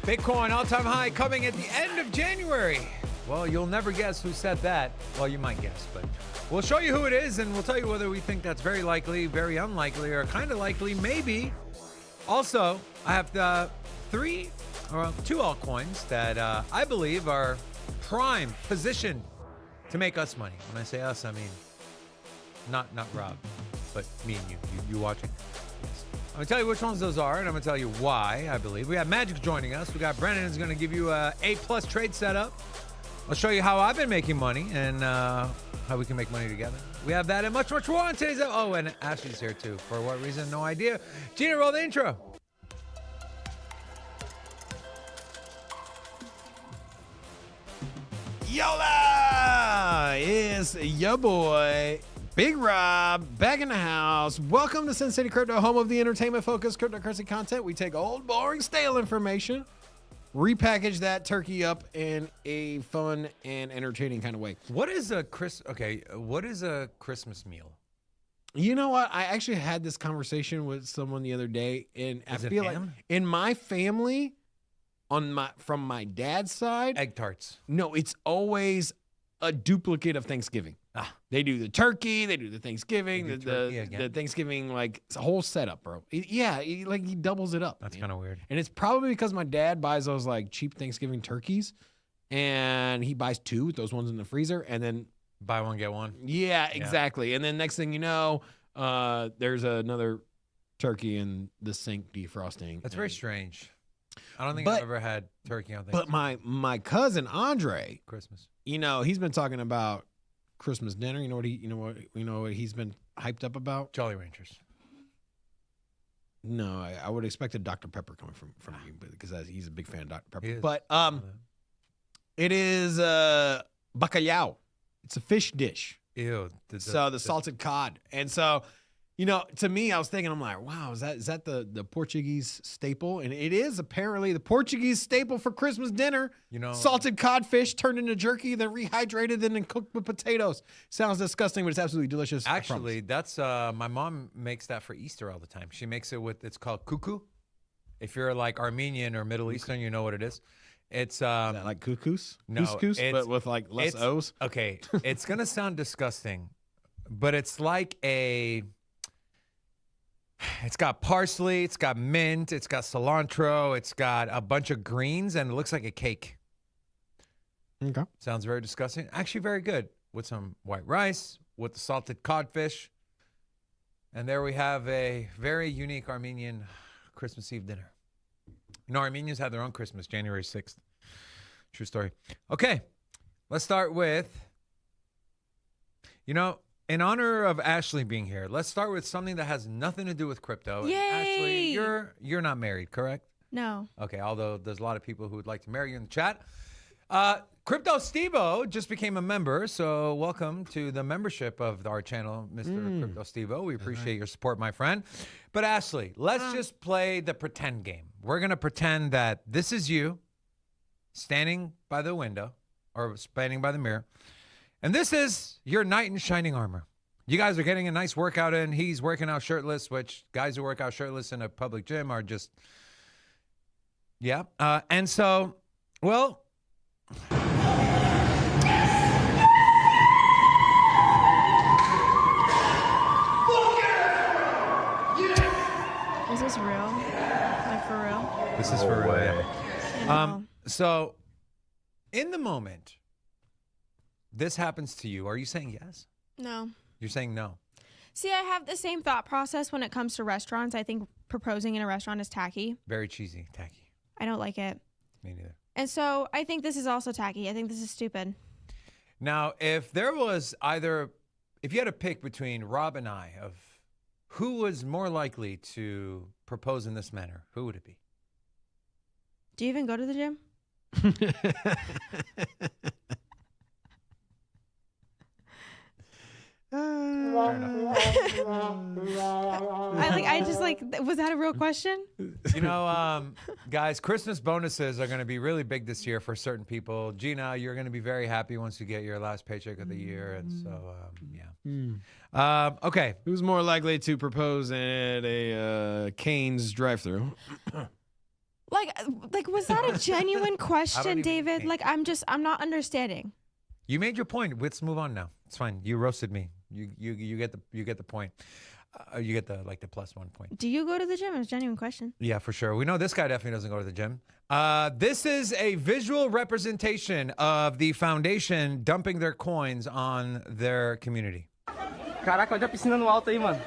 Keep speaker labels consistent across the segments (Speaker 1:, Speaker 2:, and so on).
Speaker 1: Bitcoin all-time high coming at the end of January. Well, you'll never guess who said that. Well, you might guess, but we'll show you who it is, and we'll tell you whether we think that's very likely, very unlikely, or kind of likely, maybe. Also, I have two altcoins that I believe are prime positioned to make us money. When I say us, I mean not Rob, but me and you watching. Yes. I'm gonna tell you which ones those are, and I'm gonna tell you why I believe. We have MATIC joining us. We got Brennan who's gonna give you a A+ trade setup. I'll show you how I've been making money and how we can make money together. We have that and much more on today's. Oh, and Ashley's here too. For what reason? No idea. Gina, roll the intro.
Speaker 2: Yola is your boy, Big Rob, back in the house. Welcome to Sin City Crypto, home of the entertainment-focused cryptocurrency content. We take old, boring, stale information, repackage that turkey up in a fun and entertaining kind of way.
Speaker 1: What is a what is a Christmas meal?
Speaker 2: You know what? I actually had this conversation with someone the other day, and I feel like in my family, from my dad's side,
Speaker 1: egg tarts.
Speaker 2: No, it's always a duplicate of Thanksgiving. They do the turkey, they do the Thanksgiving, the Thanksgiving, like, it's a whole setup, bro. He doubles it up.
Speaker 1: That's kind of weird.
Speaker 2: And it's probably because my dad buys those like cheap Thanksgiving turkeys, and he buys two with those ones in the freezer, and then
Speaker 1: buy one, get one.
Speaker 2: Yeah, exactly. And then next thing you know, there's another turkey in the sink defrosting.
Speaker 1: That's very strange. I don't think I've ever had turkey on Thanksgiving.
Speaker 2: But my cousin Andre,
Speaker 1: Christmas.
Speaker 2: You know, he's been talking about Christmas dinner. You know what he's been hyped up about?
Speaker 1: Jolly Ranchers.
Speaker 2: No, I would expect a Dr. Pepper coming from you because he's a big fan of Dr. Pepper. But it is bacalhau. It's a fish dish.
Speaker 1: Ew.
Speaker 2: The salted cod. And so, you know, to me, I was thinking, I'm like, wow, is that the Portuguese staple? And it is apparently the Portuguese staple for Christmas dinner. You know, salted codfish turned into jerky, then rehydrated, and then cooked with potatoes. Sounds disgusting, but it's absolutely delicious.
Speaker 1: Actually, that's my mom makes that for Easter all the time. She makes it with, it's called cuckoo. If you're like Armenian or Middle Eastern, you know what it is. It's
Speaker 2: is that like couscous?
Speaker 1: No,
Speaker 2: couscous, but with like less O's.
Speaker 1: Okay, it's gonna sound disgusting, but it's like it's got parsley, it's got mint, it's got cilantro, it's got a bunch of greens, and it looks like a cake.
Speaker 2: Okay.
Speaker 1: Sounds very disgusting. Actually, very good with some white rice, with the salted codfish. And there we have a very unique Armenian Christmas Eve dinner. You know, Armenians have their own Christmas, January 6th. True story. Okay, let's start with, in honor of Ashley being here, let's start with something that has nothing to do with crypto.
Speaker 3: Yay!
Speaker 1: And Ashley, you're not married, correct?
Speaker 3: No.
Speaker 1: Okay, although there's a lot of people who would like to marry you in the chat. Crypto Stevo just became a member, so welcome to the membership of our channel, Mr. Crypto Stevo. We appreciate your support, my friend. But Ashley, let's just play the pretend game. We're going to pretend that this is you standing by the window or standing by the mirror. And this is your knight in shining armor. You guys are getting a nice workout in. He's working out shirtless, which guys who work out shirtless in a public gym are just, yeah. And so, well,
Speaker 3: is this real? Like for real?
Speaker 1: This is for real.
Speaker 3: Yeah.
Speaker 1: So, in the moment this happens to you, are you saying yes?
Speaker 3: No.
Speaker 1: You're saying no.
Speaker 3: See, I have the same thought process when it comes to restaurants. I think proposing in a restaurant is tacky.
Speaker 1: Very cheesy, tacky.
Speaker 3: I don't like it.
Speaker 1: Me neither.
Speaker 3: And so I think this is also tacky. I think this is stupid.
Speaker 1: Now, if there was if you had to pick between Rob and I of who was more likely to propose in this manner, who would it be?
Speaker 3: Do you even go to the gym? Was that a real question?
Speaker 1: You know, guys, Christmas bonuses are going to be really big this year for certain people. Gina, you're going to be very happy once you get your last paycheck of the year. And so, yeah. Okay.
Speaker 2: Who's more likely to propose at a Cane's drive-thru?
Speaker 3: Like, was that a genuine question,
Speaker 1: even
Speaker 3: David?
Speaker 1: think.
Speaker 3: Like, I'm not understanding.
Speaker 1: You made your point. Let's move on now. It's fine. You roasted me. You get the point. You get the +1 point.
Speaker 3: Do you go to the gym? It's a genuine question.
Speaker 1: Yeah, for sure. We know this guy definitely doesn't go to the gym. This is a visual representation of the foundation dumping their coins on their community.
Speaker 4: Caraca, olha a piscina no alto aí, mano.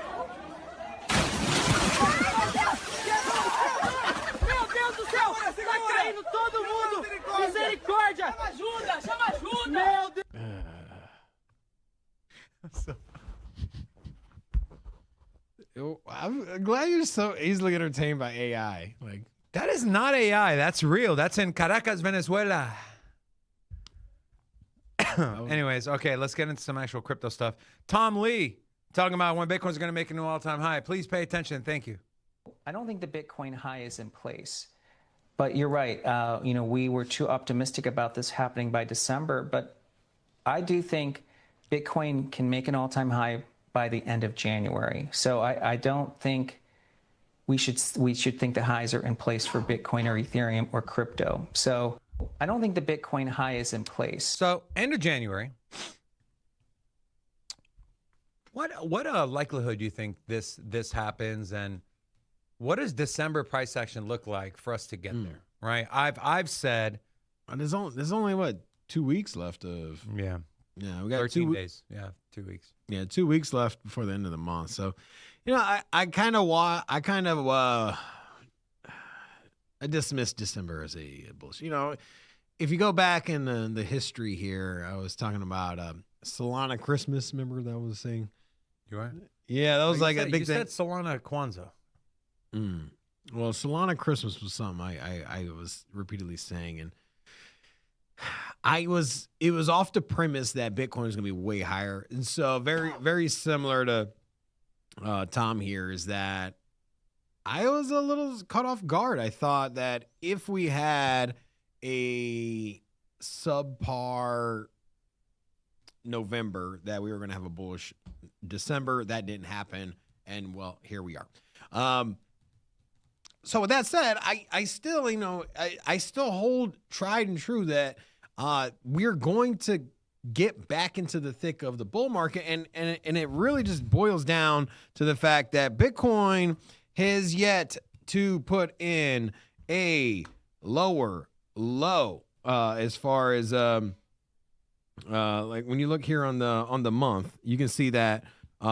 Speaker 4: Meu Deus do céu! Tá caindo todo mundo! Misericórdia! Chama ajuda! Meu Deus!
Speaker 2: I'm glad you're so easily entertained by AI. Like,
Speaker 1: That is not AI. That's real. That's in Caracas, Venezuela. Anyways, okay, let's get into some actual crypto stuff. Tom Lee talking about when Bitcoin's going to make a new all-time high. Please pay attention. Thank you.
Speaker 5: I don't think the Bitcoin high is in place. But you're right. We were too optimistic about this happening by December. But I do think Bitcoin can make an all-time high by the end of January. So I don't think we should think the highs are in place for Bitcoin or Ethereum or crypto. So I don't think the Bitcoin high is in place.
Speaker 1: So end of January. What likelihood do you think this happens, and what does December price action look like for us to get there? Right. I've said
Speaker 2: there's only what 2 weeks left of
Speaker 1: we got
Speaker 2: 13
Speaker 1: days. Yeah, 2 weeks.
Speaker 2: Yeah, 2 weeks left before the end of the month. So, I dismissed December as a bullshit. If you go back in the history here, I was talking about Solana Christmas. Remember that was a thing?
Speaker 1: You are?
Speaker 2: Yeah, that was a big
Speaker 1: you
Speaker 2: thing.
Speaker 1: said Solana Kwanzaa.
Speaker 2: Well, Solana Christmas was something I was repeatedly saying, and it was off the premise that Bitcoin is going to be way higher. And so very similar to Tom here is that I was a little caught off guard. I thought that if we had a subpar November, that we were going to have a bullish December. That didn't happen. And well, here we are. So with that said, I still, I still hold tried and true that we're going to get back into the thick of the bull market. And it really just boils down to the fact that Bitcoin has yet to put in a lower low as far as like when you look here on the month, you can see that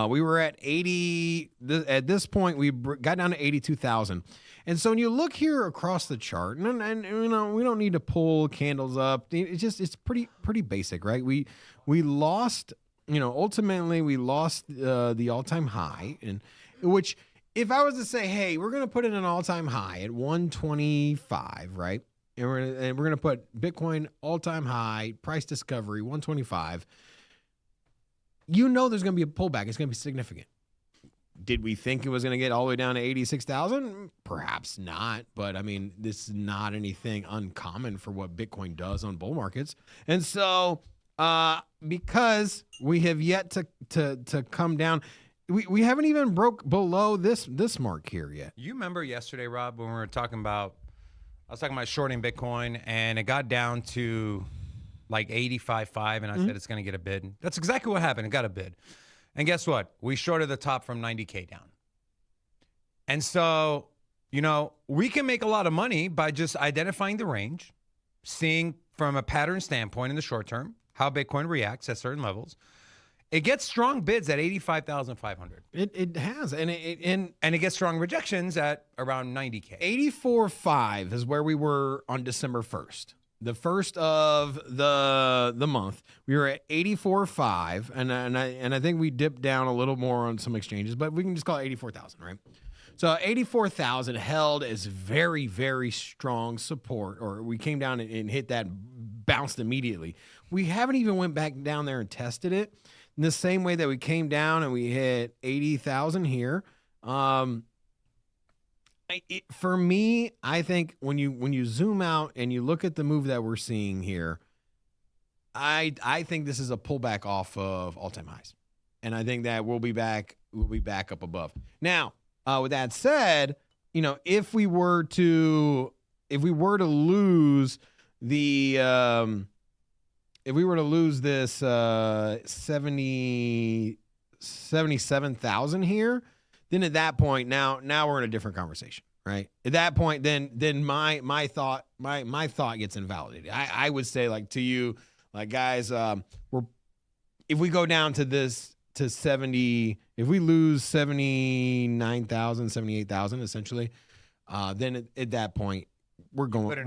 Speaker 2: we were at 80. At this point, we got down to 82,000. And so when you look here across the chart, and we don't need to pull candles up. It's pretty basic, right? We lost, ultimately we lost the all-time high, and which if I was to say, hey, we're going to put in an all-time high at 125, right? And we're gonna put Bitcoin all-time high price discovery 125. There's going to be a pullback. It's going to be significant. Did we think it was going to get all the way down to 86,000? Perhaps not. But I mean, this is not anything uncommon for what Bitcoin does on bull markets. And so, because we have yet to come down, we haven't even broke below this mark here yet.
Speaker 1: You remember yesterday, Rob, when we were talking about, I was talking about shorting Bitcoin, and it got down to like 85.5, and I said it's going to get a bid. That's exactly what happened. It got a bid. And guess what? We shorted the top from 90K down. And so, we can make a lot of money by just identifying the range, seeing from a pattern standpoint in the short term how Bitcoin reacts at certain levels. It gets strong bids at 85,500.
Speaker 2: It has, and
Speaker 1: it gets strong rejections at around 90K.
Speaker 2: 84.5 is where we were on December 1st. The first of the month, we were at 84.5, and I think we dipped down a little more on some exchanges, but we can just call it 84,000, right? So 84,000 held as very, very strong support, or we came down and hit that, bounced immediately. We haven't even went back down there and tested it in the same way that we came down and we hit 80,000 here. For me, I think when you zoom out and you look at the move that we're seeing here, I think this is a pullback off of all-time highs, and I think that we'll be back up above. Now, with that said, if we were to if we were to lose the if we were to lose this 77,000 here, then at that point now we're in a different conversation, right? At that point, then my thought gets invalidated. I would say, like, to you, like, guys, if we go down to this to 70, if we lose 79,000, 78,000 essentially, then at that point we're going down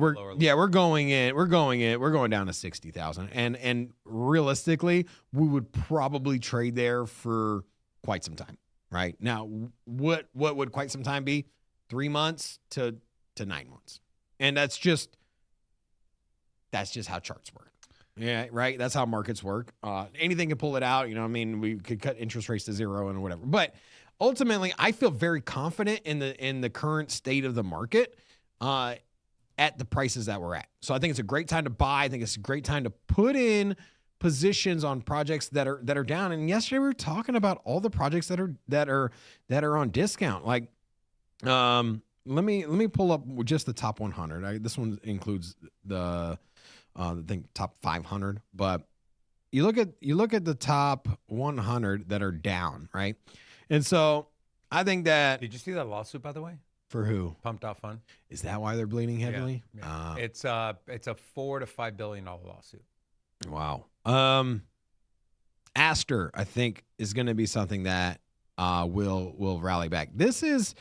Speaker 2: to 60,000, and realistically we would probably trade there for quite some time. Right now, what would quite some time be? 3 months to 9 months, and that's just how charts work. Yeah, right. That's how markets work. Anything can pull it out. You know, I mean, we could cut interest rates to zero and whatever. But ultimately, I feel very confident in the current state of the market at the prices that we're at. So I think it's a great time to buy. I think it's a great time to put in positions on projects that are down. And yesterday we were talking about all the projects that are on discount. Like, let me pull up just the top 100. This one includes the I think top 500, but you look at the top 100 that are down, right? And so I think that.
Speaker 1: Did you see that lawsuit, by the way?
Speaker 2: For who?
Speaker 1: Pumped Out Fund.
Speaker 2: Is that why they're bleeding heavily?
Speaker 1: Yeah. It's a $4 to $5 billion lawsuit.
Speaker 2: Wow. Aster, I think, is going to be something that will rally back. This is,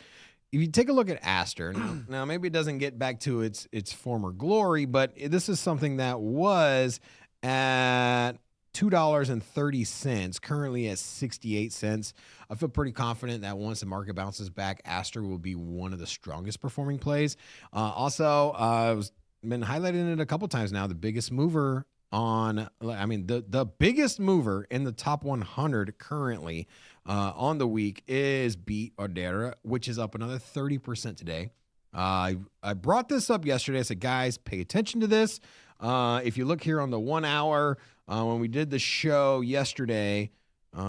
Speaker 2: if you take a look at Aster, now maybe it doesn't get back to its former glory, but this is something that was at $2.30, currently at 68 cents. I feel pretty confident that once the market bounces back, Aster will be one of the strongest performing plays. Also, I've been highlighting it a couple times now. The biggest mover the biggest mover in the top 100 currently on the week is Bitunix, which is up another 30% today. I brought this up yesterday. I said, guys, pay attention to this. If you look here on the 1 hour, when we did the show yesterday, we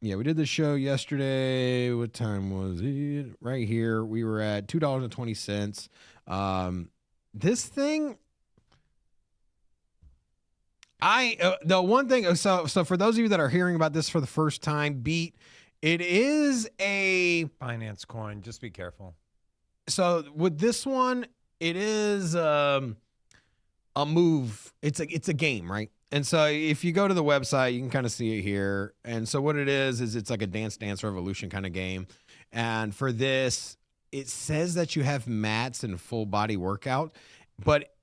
Speaker 2: did the show yesterday. What time was it? Right here. We were at $2.20. This thing, the one thing, so for those of you that are hearing about this for the first time, Beat, it is a
Speaker 1: finance coin. Just be careful.
Speaker 2: So with this one, it is a move. It's a game, right? And so if you go to the website, you can kind of see it here. And so what it is it's like a Dance Dance Revolution kind of game. And for this, it says that you have mats and full body workout, but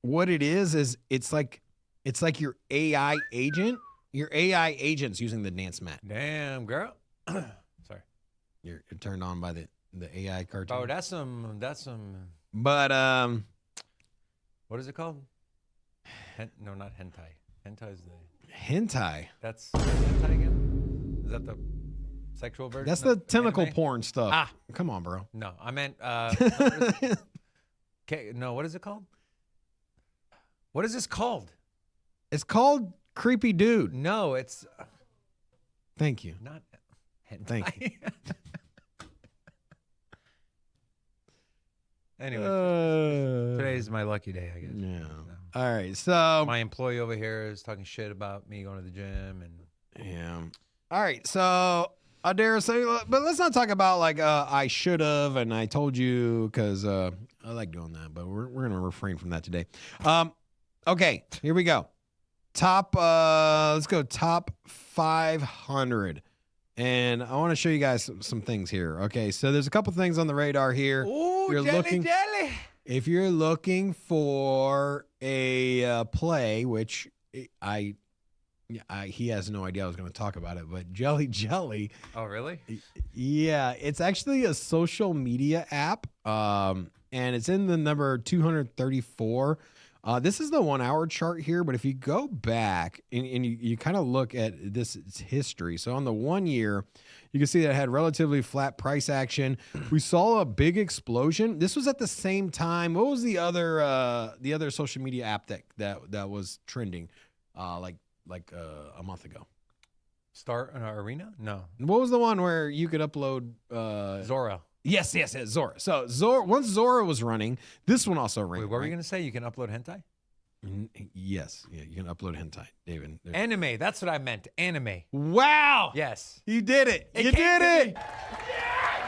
Speaker 2: what it is it's like your AI agent. Your AI agent's using the dance mat.
Speaker 1: Damn, girl. Sorry.
Speaker 2: You're turned on by the AI cartoon.
Speaker 1: Oh, that's some.
Speaker 2: But
Speaker 1: what is it called? No, not hentai. Hentai is the.
Speaker 2: Hentai.
Speaker 1: That's hentai again. Is that the sexual version?
Speaker 2: That's the tentacle porn stuff.
Speaker 1: Ah,
Speaker 2: come on, bro.
Speaker 1: No, I meant. Okay, no. What is it called? What is this called?
Speaker 2: It's called Creepy Dude.
Speaker 1: No, it's.
Speaker 2: Thank you.
Speaker 1: Not hentai.
Speaker 2: Thank you.
Speaker 1: Anyway, today's my lucky day, I guess.
Speaker 2: Yeah.
Speaker 1: So,
Speaker 2: all right. So
Speaker 1: my employee over here is talking shit about me going to the gym, and
Speaker 2: yeah. All right. So I dare say, but let's not talk about like I should have and I told you, because I like doing that, but we're gonna refrain from that today. Okay, here we go. Let's go top 500. And I want to show you guys some things here. Okay, so there's a couple things on the radar here.
Speaker 1: Ooh, jelly.
Speaker 2: If you're looking for a play, which he has no idea I was going to talk about it, but Jelly.
Speaker 1: Oh, really?
Speaker 2: Yeah, it's actually a social media app, and it's in the number 234. This is the 1 hour chart here, but if you go back and you kind of look at this history, so on the 1 year, you can see that it had relatively flat price action. We saw a big explosion. This was at the same time. What was the other social media app that was trending, like a month ago?
Speaker 1: Start an arena? No.
Speaker 2: What was the one where you could upload
Speaker 1: Zora?
Speaker 2: Yes, Zora. So once Zora was running, this one also ran.
Speaker 1: Wait, what were you going to say? You can upload hentai?
Speaker 2: Yes. Yeah, you can upload hentai, David.
Speaker 1: Anime. That's what I meant. Anime.
Speaker 2: Wow.
Speaker 1: Yes.
Speaker 2: You did it. You
Speaker 1: came
Speaker 2: did
Speaker 1: to
Speaker 2: it.
Speaker 1: me.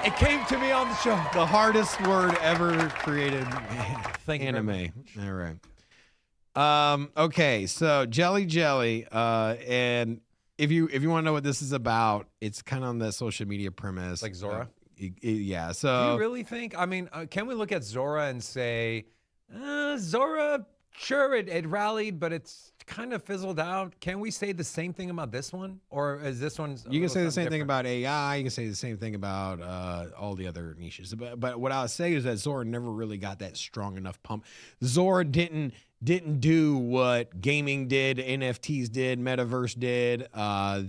Speaker 1: It came to me on the show.
Speaker 2: The hardest word ever created.
Speaker 1: Thank you very
Speaker 2: Anime. All right. Okay, so Jelly, and if you want to know what this is about, it's kind of on the social media premise,
Speaker 1: Like Zora?
Speaker 2: Yeah.
Speaker 1: Do
Speaker 2: So
Speaker 1: you really think? I mean, can we look at Zora and say, Zora, sure, it rallied, but it's kind of fizzled out. Can we say the same thing about this one? Or is this one?
Speaker 2: you can say the same thing about AI. You can say the same thing about all the other niches. But what I would say is that Zora never really got that strong enough pump. Zora didn't do what gaming did, NFTs did, Metaverse did,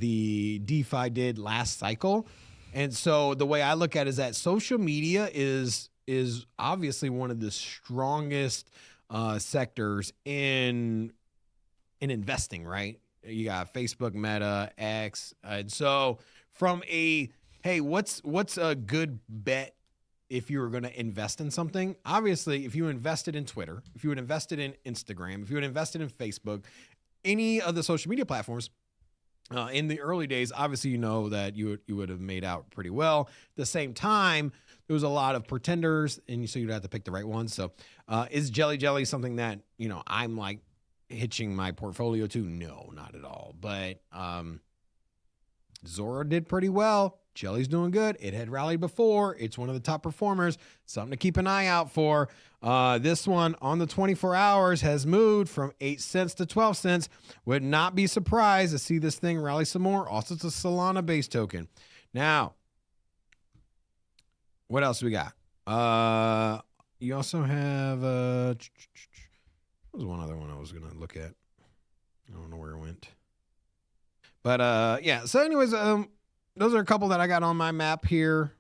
Speaker 2: the DeFi did last cycle. And so the way I look at it is that social media is obviously one of the strongest sectors in investing, right? You got Facebook, Meta, X. And so from what's a good bet if you were going to invest in something? Obviously, if you invested in Twitter, if you had invested in Instagram, if you had invested in Facebook, any of the social media platforms, in the early days, obviously, you know that you would have made out pretty well. At the same time, there was a lot of pretenders, and so you'd have to pick the right ones. So is Jelly something that, I'm like hitching my portfolio to? No, not at all. But Zora did pretty well. Jelly's doing good. It had rallied before. It's one of the top performers. Something to keep an eye out for. This one on the 24 hours has moved from 8 cents to 12 cents. Would not be surprised to see this thing rally some more. Also, it's a Solana-based token. Now, what else we got? You also have... there was one other one I was going to look at. I don't know where it went. But, yeah. So, anyways... those are a couple that I got on my map here.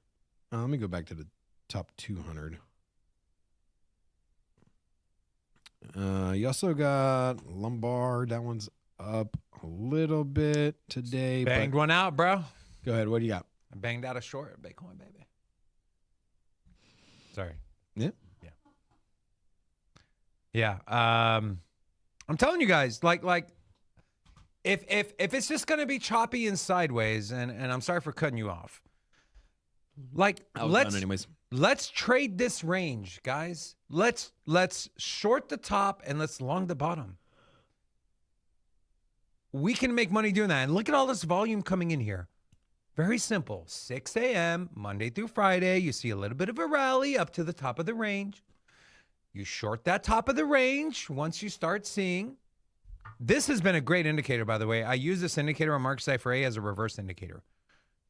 Speaker 2: Let me go back to the top 200. You also got Lombard. That one's up a little bit today.
Speaker 1: Banged one out, bro.
Speaker 2: Go ahead. What do you got?
Speaker 1: I banged out a short Bitcoin, baby. Sorry.
Speaker 2: Yeah.
Speaker 1: Yeah. I'm telling you guys, like if it's just gonna be choppy and sideways, and I'm sorry for cutting you off. Like let's trade this range, guys. Let's short the top and let's long the bottom. We can make money doing that. And look at all this volume coming in here. Very simple. 6 a.m. Monday through Friday. You see a little bit of a rally up to the top of the range. You short that top of the range once you start seeing. This has been a great indicator, by the way. I use this indicator on Market A as a reverse indicator.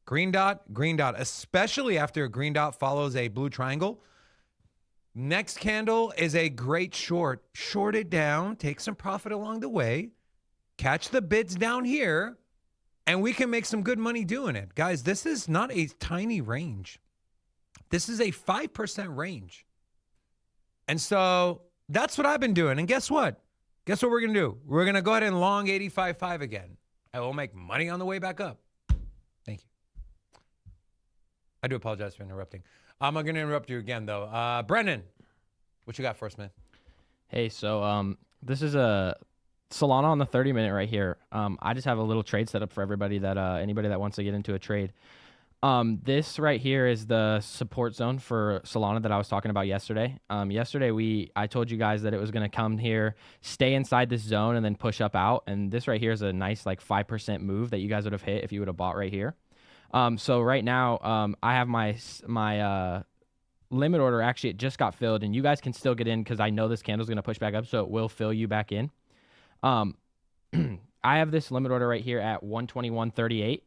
Speaker 1: Green dot, especially after a green dot follows a blue triangle. Next candle is a great short. Short it down, take some profit along the way, catch the bids down here, and we can make some good money doing it. Guys, this is not a tiny range. This is a 5% range. And so that's what I've been doing. And guess what? Guess what we're going to do? We're going to go ahead and long 85.5 again. And we'll make money on the way back up. Thank you. I do apologize for interrupting. I'm going to interrupt you again, though. Brennan, what you got for us, man?
Speaker 6: Hey, so this is a Solana on the 30-minute right here. I just have a little trade set up for everybody that anybody that wants to get into a trade. This right here is the support zone for Solana that I was talking about yesterday. Yesterday, I told you guys that it was going to come here, stay inside this zone, and then push up out. And this right here is a nice like 5% move that you guys would have hit if you would have bought right here. So right now, I have my limit order. Actually, it just got filled, and you guys can still get in because I know this candle is going to push back up, so it will fill you back in. I have this limit order right here at 121.38.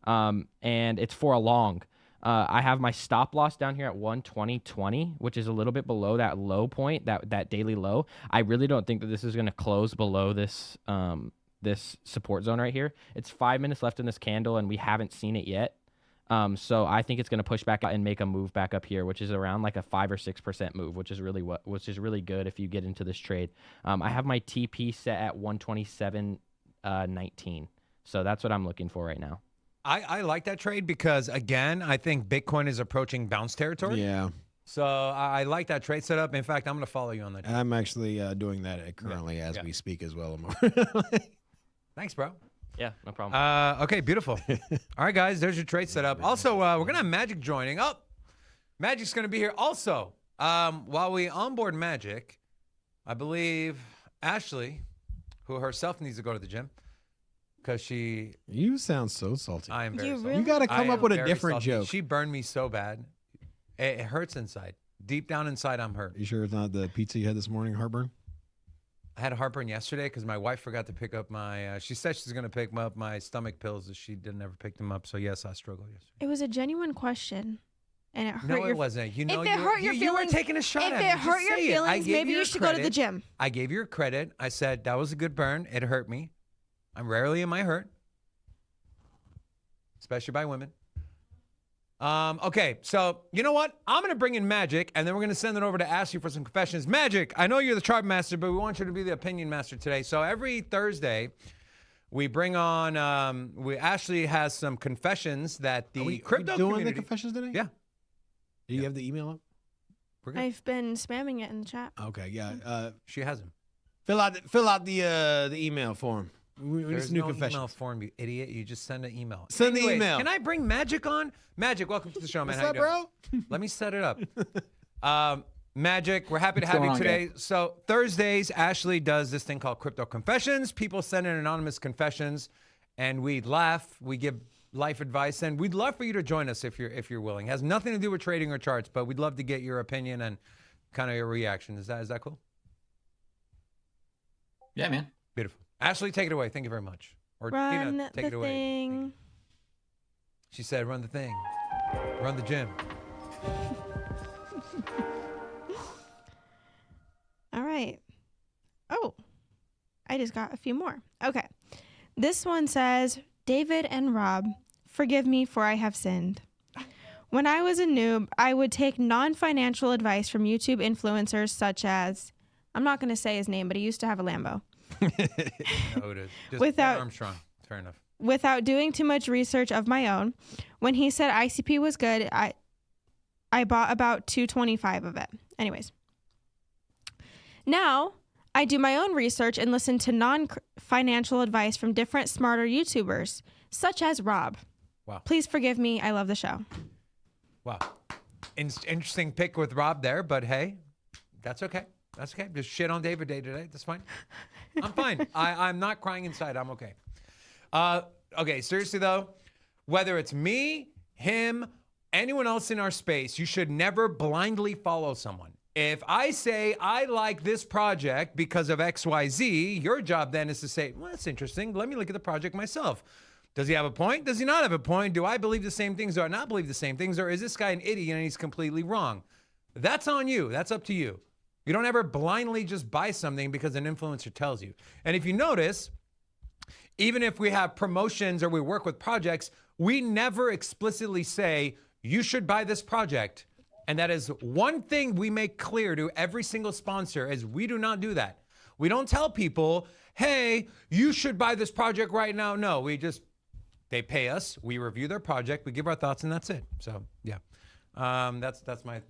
Speaker 6: And it's for a long. I have my stop loss down here at 120.20, which is a little bit below that low point, that daily low. I really don't think that this is going to close below this this support zone right here. It's 5 minutes left in this candle, and we haven't seen it yet. So I think it's going to push back out and make a move back up here, which is around like a 5 or 6% move, which is really good if you get into this trade. I have my TP set at 127.19. So that's what I'm looking for right now.
Speaker 1: I like that trade because, again, I think Bitcoin is approaching bounce territory.
Speaker 2: Yeah.
Speaker 1: So I like that trade setup. In fact, I'm going to follow you on that.
Speaker 2: I'm actually doing that currently as we speak as well.
Speaker 1: Thanks, bro.
Speaker 6: Yeah, no problem.
Speaker 1: Okay, beautiful. All right, guys, there's your trade setup. Also, we're going to have Magic joining. Oh, Magic's going to be here also. While we onboard Magic, I believe Ashley, who herself needs to go to the gym, because she...
Speaker 2: You sound so salty.
Speaker 1: I am very salty.
Speaker 3: really?
Speaker 2: You got to come
Speaker 1: I
Speaker 2: up with
Speaker 1: am
Speaker 2: a
Speaker 1: very
Speaker 2: different
Speaker 1: salty.
Speaker 2: joke.
Speaker 1: She burned me so bad. It hurts inside. Deep down inside, I'm hurt.
Speaker 2: You sure it's not the pizza you had this morning, heartburn?
Speaker 1: I had heartburn yesterday because my wife forgot to pick up my... she said she's going to pick up my stomach pills. She didn't ever pick them up. So, yes, I struggled yesterday.
Speaker 3: It was a genuine question, and it hurt
Speaker 1: No,
Speaker 3: your...
Speaker 1: it wasn't. You know,
Speaker 3: if it hurt your
Speaker 1: you were
Speaker 3: feelings,
Speaker 1: taking a shot at
Speaker 3: if
Speaker 1: me.
Speaker 3: it
Speaker 1: Just
Speaker 3: hurt your
Speaker 1: say it. I
Speaker 3: feelings,
Speaker 1: gave
Speaker 3: maybe you
Speaker 1: your
Speaker 3: should go to the
Speaker 1: credit.
Speaker 3: gym.
Speaker 1: I gave you credit. I said that was a good burn. It hurt me. I'm rarely am I hurt, especially by women. Okay, so you know what? I'm going to bring in Magic, and then we're going to send it over to Ashley for some confessions. Magic, I know you're the chart master, but we want you to be the opinion master today. So every Thursday, we bring on, Ashley has some confessions that the crypto
Speaker 2: doing
Speaker 1: community...
Speaker 2: the confessions today?
Speaker 1: Yeah.
Speaker 2: Do you have the email up?
Speaker 1: We're good.
Speaker 3: I've been spamming it in the chat.
Speaker 2: Okay, yeah.
Speaker 1: She has them.
Speaker 2: Fill out the email form. We need
Speaker 1: There's
Speaker 2: some new
Speaker 1: no
Speaker 2: confessions.
Speaker 1: email form, you idiot. You just send an email.
Speaker 2: Send the
Speaker 1: Anyways,
Speaker 2: email.
Speaker 1: Can I bring Magic on? Magic, welcome to the show, man.
Speaker 2: What's
Speaker 1: How
Speaker 2: up,
Speaker 1: you doing?
Speaker 2: bro?
Speaker 1: Let me set it up. Magic, we're happy to have
Speaker 5: going
Speaker 1: you
Speaker 5: on,
Speaker 1: today. So Thursdays, Ashley does this thing called Crypto Confessions. People send in anonymous confessions, and we laugh. We give life advice, and we'd love for you to join us if you're willing. It has nothing to do with trading or charts, but we'd love to get your opinion and kind of your reaction. Is that cool?
Speaker 7: Yeah, man.
Speaker 1: Beautiful. Ashley, take it away. Thank you very much. Or
Speaker 3: Run
Speaker 1: Tina, take
Speaker 3: the
Speaker 1: it away.
Speaker 3: thing.
Speaker 1: She said, run the thing. Run the gym.
Speaker 3: All right. Oh, I just got a few more. Okay. This one says, David and Rob, forgive me for I have sinned. When I was a noob, I would take non-financial advice from YouTube influencers such as, I'm not going to say his name, but he used to have a Lambo.
Speaker 1: Oh, it is. Just
Speaker 3: Without-
Speaker 1: Ben Armstrong. Fair enough.
Speaker 3: Without doing too much research of my own. When he said ICP was good, I bought about 225 of it. Anyways. Now, I do my own research and listen to non-financial advice from different smarter YouTubers, such as Rob.
Speaker 1: Wow.
Speaker 3: Please forgive me. I love the show.
Speaker 1: Wow. Interesting pick with Rob there, but hey, that's okay. That's okay. Just shit on David Day today. That's fine. I'm fine. I'm not crying inside. I'm okay. Okay, seriously though, whether it's me, him, anyone else in our space, you should never blindly follow someone. If I say I like this project because of XYZ, your job then is to say, well, that's interesting. Let me look at the project myself. Does he have a point? Does he not have a point? Do I believe the same things? Do I not believe the same things? Or is this guy an idiot and he's completely wrong? That's on you. That's up to you. You don't ever blindly just buy something because an influencer tells you. And if you notice, even if we have promotions or we work with projects, we never explicitly say, you should buy this project. And that is one thing we make clear to every single sponsor is we do not do that. We don't tell people, hey, you should buy this project right now. No, they pay us, we review their project, we give our thoughts, and that's it. So yeah. That's my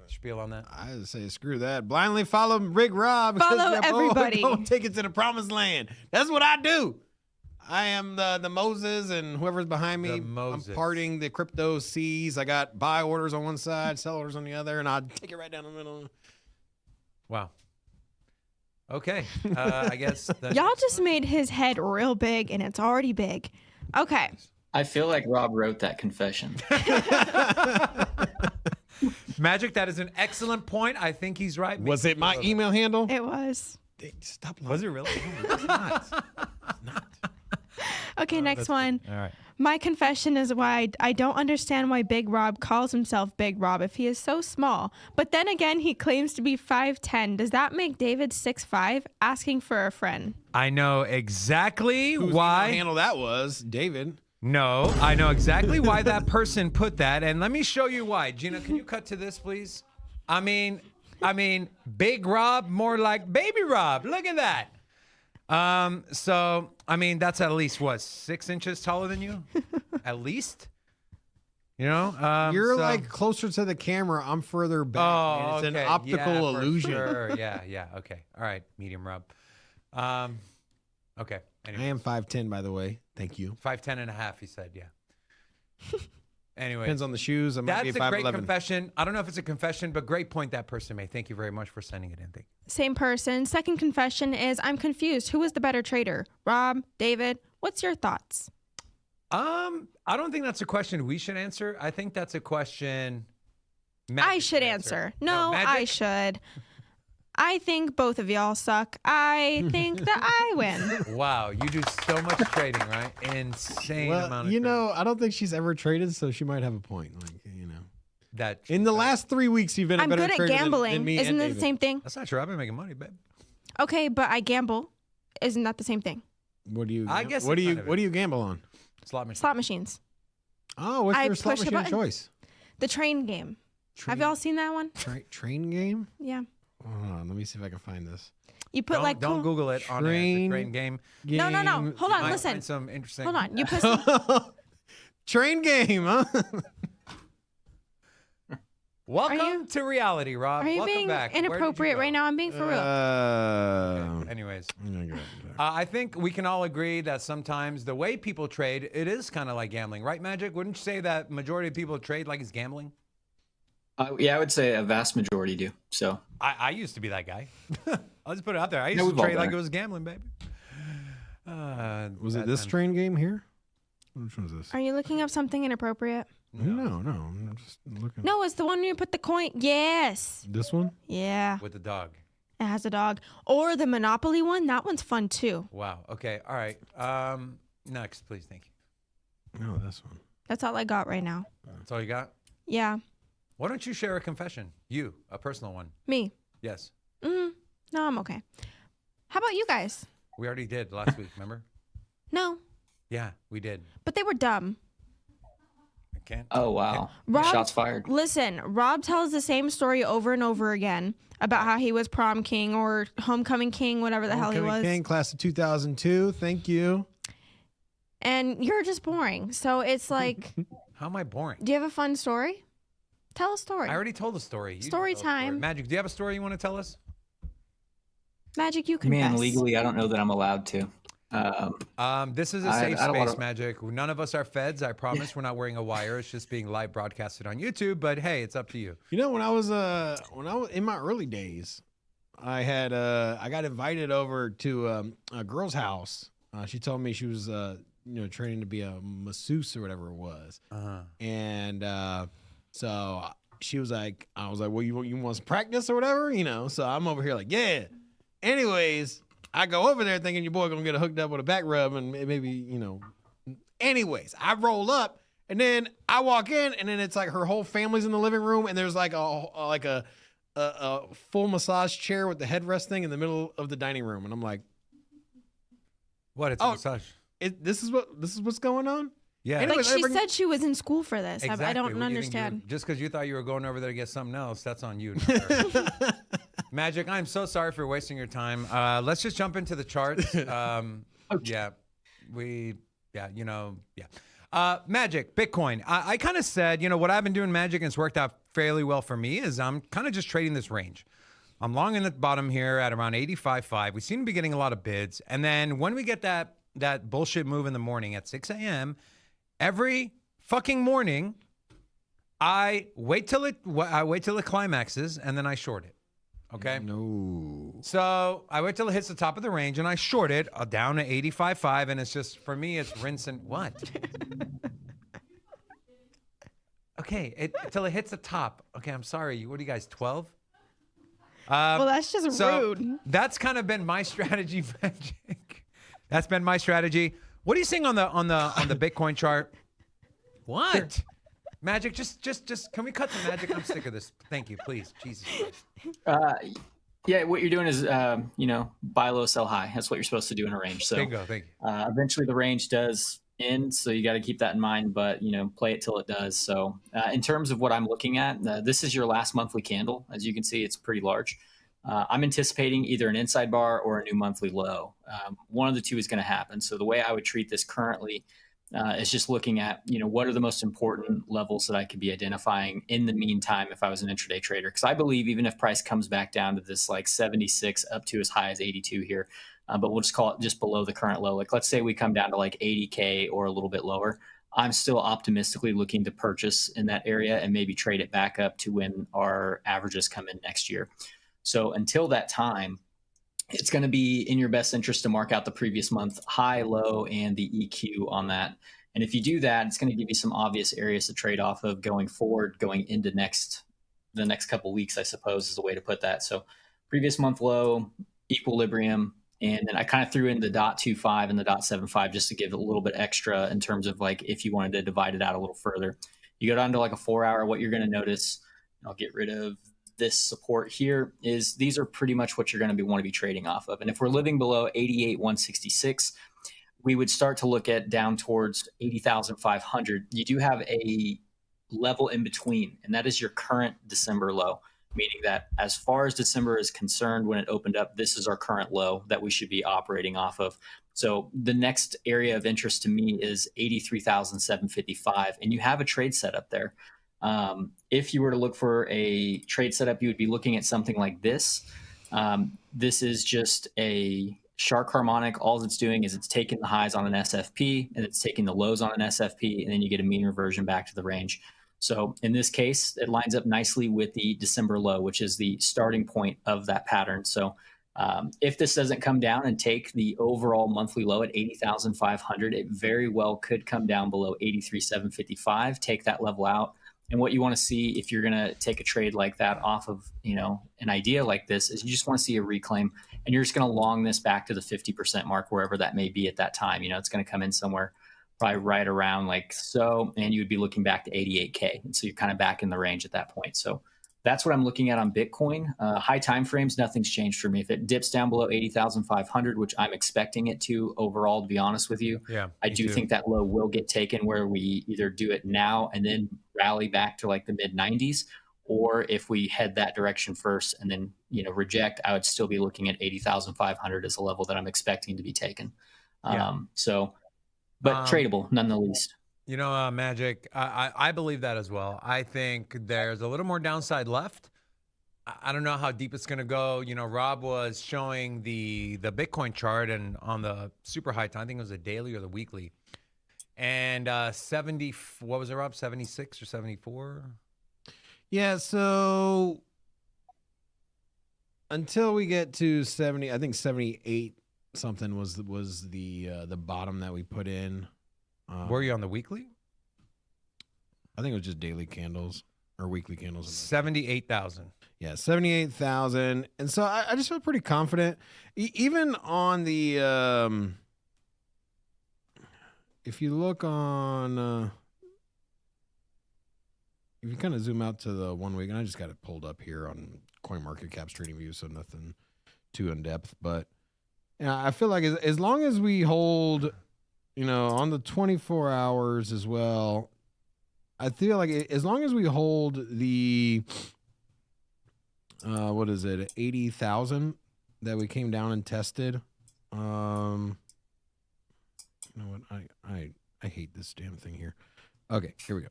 Speaker 1: spiel on that.
Speaker 2: I would say screw that. Blindly follow Rick Rob.
Speaker 3: Follow everybody.
Speaker 2: Go take it to the promised land. That's what I do. I am the Moses, and whoever's behind me,
Speaker 1: The Moses.
Speaker 2: I'm parting the crypto seas. I got buy orders on one side, sell orders on the other, and I'll take it right down the middle.
Speaker 1: Wow. Okay. I guess that,
Speaker 3: Y'all just made his head real big, and it's already big. Okay.
Speaker 7: I feel like Rob wrote that confession.
Speaker 1: Magic, that is an excellent point. I think he's right.
Speaker 2: Was it my email handle?
Speaker 3: It was.
Speaker 2: Stop lying.
Speaker 1: Was it really?
Speaker 2: It's not. It's not.
Speaker 3: Okay, next one.
Speaker 1: All right.
Speaker 3: My confession is why I don't understand why Big Rob calls himself Big Rob if he is so small. But then again, he claims to be 5'10". Does that make David 6'5"? Asking for a friend.
Speaker 1: I know exactly
Speaker 2: Whose
Speaker 1: why.
Speaker 2: email handle that was? David.
Speaker 1: No, I know exactly why that person put that, and let me show you why. Gina, can you cut to this, please? I mean, Big Rob, more like Baby Rob. Look at that. So, I mean, that's at least, what, 6 inches taller than you? at least. You know,
Speaker 2: You're
Speaker 1: so-
Speaker 2: like closer to the camera. I'm further back.
Speaker 1: Oh,
Speaker 2: man. It's
Speaker 1: okay.
Speaker 2: an optical
Speaker 1: Yeah, for
Speaker 2: illusion.
Speaker 1: Sure. Yeah. Okay. All right. Medium rub. Okay. Anyway.
Speaker 2: I am 5'10", by the way. Thank you.
Speaker 1: 5'10" and a half, he said. Yeah. Anyway.
Speaker 2: Depends on the shoes. I might
Speaker 1: That's
Speaker 2: be
Speaker 1: a
Speaker 2: 5'11".
Speaker 1: great confession. I don't know if it's a confession, but great point that person made. Thank you very much for sending it in. Thank you.
Speaker 3: Same person. Second confession is I'm confused. Who is the better trader? Rob, David, what's your thoughts?
Speaker 1: I don't think that's a question we should answer. I think that's a question
Speaker 3: I
Speaker 1: Magic
Speaker 3: should
Speaker 1: should
Speaker 3: answer. No, I
Speaker 1: Magic?
Speaker 3: should. I think both of y'all suck. I think that I win.
Speaker 1: Wow, you do so much trading, right? Insane amount
Speaker 2: Well,
Speaker 1: of
Speaker 2: you
Speaker 1: trading.
Speaker 2: know, I don't think she's ever traded, so she might have a point. Like, you know,
Speaker 1: that
Speaker 2: in the last 3 weeks, you've been a
Speaker 3: I'm
Speaker 2: better
Speaker 3: good at
Speaker 2: trader
Speaker 3: gambling.
Speaker 2: than me
Speaker 3: Isn't
Speaker 2: and
Speaker 3: that the
Speaker 2: David.
Speaker 3: same thing?
Speaker 1: That's not true. I've been making money, babe.
Speaker 3: Okay, but I gamble. Isn't that the same thing?
Speaker 2: What do you?
Speaker 1: I guess
Speaker 2: What do
Speaker 1: it's
Speaker 2: you?
Speaker 1: kind of
Speaker 2: What do you gamble on?
Speaker 1: Slot machine.
Speaker 3: Slot machines.
Speaker 2: Oh, what's
Speaker 3: I
Speaker 2: your slot
Speaker 3: push a
Speaker 2: machine of
Speaker 3: button.
Speaker 2: choice?
Speaker 3: The train game. Have y'all seen that one?
Speaker 2: Train game?
Speaker 3: Yeah.
Speaker 2: Hold on, let me see if I can find this.
Speaker 3: You put
Speaker 1: Don't, don't Google it on air. The
Speaker 2: Train
Speaker 1: train game.
Speaker 3: No.
Speaker 2: Game-
Speaker 3: Hold on,
Speaker 1: Might
Speaker 3: listen.
Speaker 1: find some interesting.
Speaker 3: Hold on. You put some,
Speaker 2: Train game, huh?
Speaker 1: Welcome to reality, Rob.
Speaker 3: are you
Speaker 1: Welcome
Speaker 3: being
Speaker 1: back. Where did you
Speaker 3: inappropriate
Speaker 1: go?
Speaker 3: right now? I'm being for real.
Speaker 1: Anyways,
Speaker 2: I'm gonna go back.
Speaker 1: I think we can all agree that sometimes the way people trade, it is kind of like gambling, right, Magic? Wouldn't you say that majority of people trade like it's gambling?
Speaker 7: Yeah, I would say a vast majority do. So
Speaker 1: I used to be that guy. I'll just put it out there. I used
Speaker 7: Yeah,
Speaker 1: to
Speaker 7: we've all
Speaker 1: trade like
Speaker 7: been.
Speaker 1: it was gambling, baby.
Speaker 2: Was it
Speaker 1: bad
Speaker 2: this
Speaker 1: times.
Speaker 2: train game here? Which one is this?
Speaker 3: Are you looking up something inappropriate?
Speaker 2: No, I'm just looking.
Speaker 3: No, it's the one you put the coin. Yes.
Speaker 2: This one?
Speaker 3: Yeah.
Speaker 1: With the dog.
Speaker 3: It has a dog. Or the Monopoly one. That one's fun too.
Speaker 1: Wow. Okay. All right. Next, please. Thank you.
Speaker 2: No, this one.
Speaker 3: That's all I got right now.
Speaker 1: That's all you got?
Speaker 3: Yeah.
Speaker 1: Why don't you share a confession? You, a personal one.
Speaker 3: Me.
Speaker 1: Yes.
Speaker 3: No, I'm okay. How about you guys?
Speaker 1: We already did last week, remember?
Speaker 3: No.
Speaker 1: Yeah, we did.
Speaker 3: But they were dumb.
Speaker 1: I can't.
Speaker 7: oh wow,
Speaker 3: Rob,
Speaker 7: shots fired.
Speaker 3: Listen, Rob tells the same story over and over again about how he was prom king or homecoming king, whatever the hell he
Speaker 2: Homecoming
Speaker 3: was.
Speaker 2: King, class of 2002. Thank you.
Speaker 3: And you're just boring. So it's like,
Speaker 1: How am I boring?
Speaker 3: do you have a fun story? Tell a story.
Speaker 1: I already told a story. You
Speaker 3: Story
Speaker 1: didn't tell a
Speaker 3: time.
Speaker 1: Magic, do you have a story you want to tell us?
Speaker 3: Magic, you confess.
Speaker 7: Man, legally, I don't know that I'm allowed to.
Speaker 1: This is a
Speaker 7: I
Speaker 1: safe
Speaker 7: don't
Speaker 1: space,
Speaker 7: wanna-
Speaker 1: Magic. None of us are feds. I promise we're not wearing a wire. It's just being live broadcasted on YouTube. But hey, it's up to you.
Speaker 2: You know, when I was in my early days, I had I got invited over to a girl's house. She told me she was training to be a masseuse or whatever it was. And so she was like, I was like, well, you want some practice or whatever, So I'm over here like, yeah. Anyways, I go over there thinking your boy gonna get hooked up with a back rub and maybe, Anyways, I roll up and then I walk in and then it's like her whole family's in the living room and there's like a full massage chair with the headrest thing in the middle of the dining room and I'm like,
Speaker 1: What? It's a massage.
Speaker 2: this is what's going on?
Speaker 1: Yeah.
Speaker 3: Like
Speaker 2: Anyways,
Speaker 3: she said she was in school for this.
Speaker 1: Exactly.
Speaker 3: I don't
Speaker 1: What do you think
Speaker 3: understand.
Speaker 1: just because you thought you were going over there to get something else, that's on you. not her. Magic, I'm so sorry for wasting your time. Let's just jump into the charts. Magic, Bitcoin. I kind of said, what I've been doing, Magic, and it's worked out fairly well for me, is I'm kind of just trading this range. I'm long in the bottom here at around 85.5. We seem to be getting a lot of bids. And then when we get that bullshit move in the morning at 6 a.m., every fucking morning, I wait till it climaxes and then I short it. Okay.
Speaker 2: No.
Speaker 1: So I wait till it hits the top of the range and I short it down to 85.5, and it's just for me it's rinse and what? Okay, till it hits the top. Okay, I'm sorry. What are you guys, 12?
Speaker 3: Well, that's just rude.
Speaker 1: That's kind of been my strategy, Magic. That's been my strategy. What are you seeing on the Bitcoin chart? What? Magic, just can we cut to Magic? I'm sick of this. Thank you, please. Jesus Christ.
Speaker 7: Yeah, what you're doing is buy low, sell high. That's what you're supposed to do in a range. So
Speaker 1: Bingo, thank you.
Speaker 7: eventually the range does end, so you got to keep that in mind. But play it till it does. So in terms of what I'm looking at, this is your last monthly candle. As you can see, it's pretty large. I'm anticipating either an inside bar or a new monthly low. One of the two is going to happen. So the way I would treat this currently It's just looking at, what are the most important levels that I could be identifying in the meantime if I was an intraday trader. Because I believe even if price comes back down to this like 76 up to as high as 82 here, but we'll just call it just below the current low. Like let's say we come down to like 80K or a little bit lower. I'm still optimistically looking to purchase in that area and maybe trade it back up to when our averages come in next year. So until that time, it's going to be in your best interest to mark out the previous month high, low, and the EQ on that. And if you do that, it's going to give you some obvious areas to trade off of going forward, going into the next couple of weeks, I suppose is the way to put that. So previous month low, equilibrium, and then I kind of threw in the .25 and the .75 just to give it a little bit extra in terms of like if you wanted to divide it out a little further. You go down to like a 4 hour, what you're going to notice, I'll get rid of this support here, is these are pretty much what you're going to want to be trading off of. And if we're living below 88,166, we would start to look at down towards 80,500. You do have a level in between, and that is your current December low, meaning that as far as December is concerned, when it opened up, this is our current low that we should be operating off of. So the next area of interest to me is 83,755, and you have a trade setup there. If you were to look for a trade setup, you would be looking at something like this. This is just a shark harmonic. All it's doing is it's taking the highs on an SFP and it's taking the lows on an SFP, and then you get a mean reversion back to the range. So in this case, it lines up nicely with the December low, which is the starting point of that pattern. So if this doesn't come down and take the overall monthly low at 80,500, it very well could come down below 83,755, take that level out. And what you want to see if you're going to take a trade like that off of, an idea like this is you just want to see a reclaim, and you're just going to long this back to the 50% mark, wherever that may be at that time. It's going to come in somewhere probably right around like so, and you would be looking back to 88K. And so you're kind of back in the range at that point. So that's what I'm looking at on Bitcoin. High time frames, nothing's changed for me. If it dips down below 80,500, which I'm expecting it to overall, to be honest with you, I do think that low will get taken, where we either do it now and then rally back to like the mid 90s, or if we head that direction first and then reject, I would still be looking at 80,500 as a level that I'm expecting to be taken. But tradable nonetheless.
Speaker 1: Magic, I believe that as well. I think there's a little more downside left. I don't know how deep it's going to go. Rob was showing the Bitcoin chart, and on the super high time, I think it was the daily or the weekly. And 70, what was it, Rob? 76 or 74?
Speaker 2: Yeah, so until we get to 70, I think 78 something was the bottom that we put in.
Speaker 1: Were you on the weekly?
Speaker 2: I think it was just daily candles or weekly candles.
Speaker 1: 78,000.
Speaker 2: Yeah, 78,000. And so I just feel pretty confident. Even on the, if you look on, if you kind of zoom out to the 1 week, and I just got it pulled up here on CoinMarketCap's trading view, so nothing too in depth. But I feel like as long as we hold, on the 24 hours as well, I feel like as long as we hold the, 80,000 that we came down and tested. You know what? I hate this damn thing here. Okay, here we go.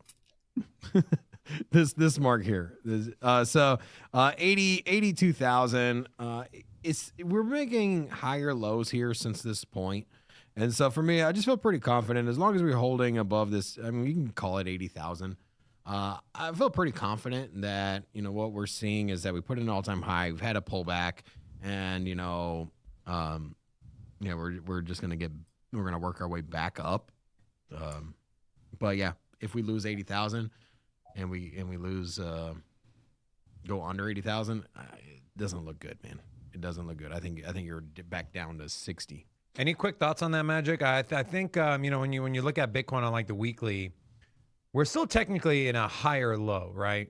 Speaker 2: this mark here. 82,000. We're making higher lows here since this point. And so for me, I just feel pretty confident as long as we're holding above this. I mean, you can call it 80,000. I feel pretty confident that, what we're seeing is that we put an all-time high. We've had a pullback, and, we're just going to we're going to work our way back up. But yeah, if we lose 80,000 and we lose, go under 80,000, it doesn't look good, man. It doesn't look good. I think you're back down to 60.
Speaker 1: Any quick thoughts on that, Magic? I think when you look at Bitcoin on like the weekly, we're still technically in a higher low, right?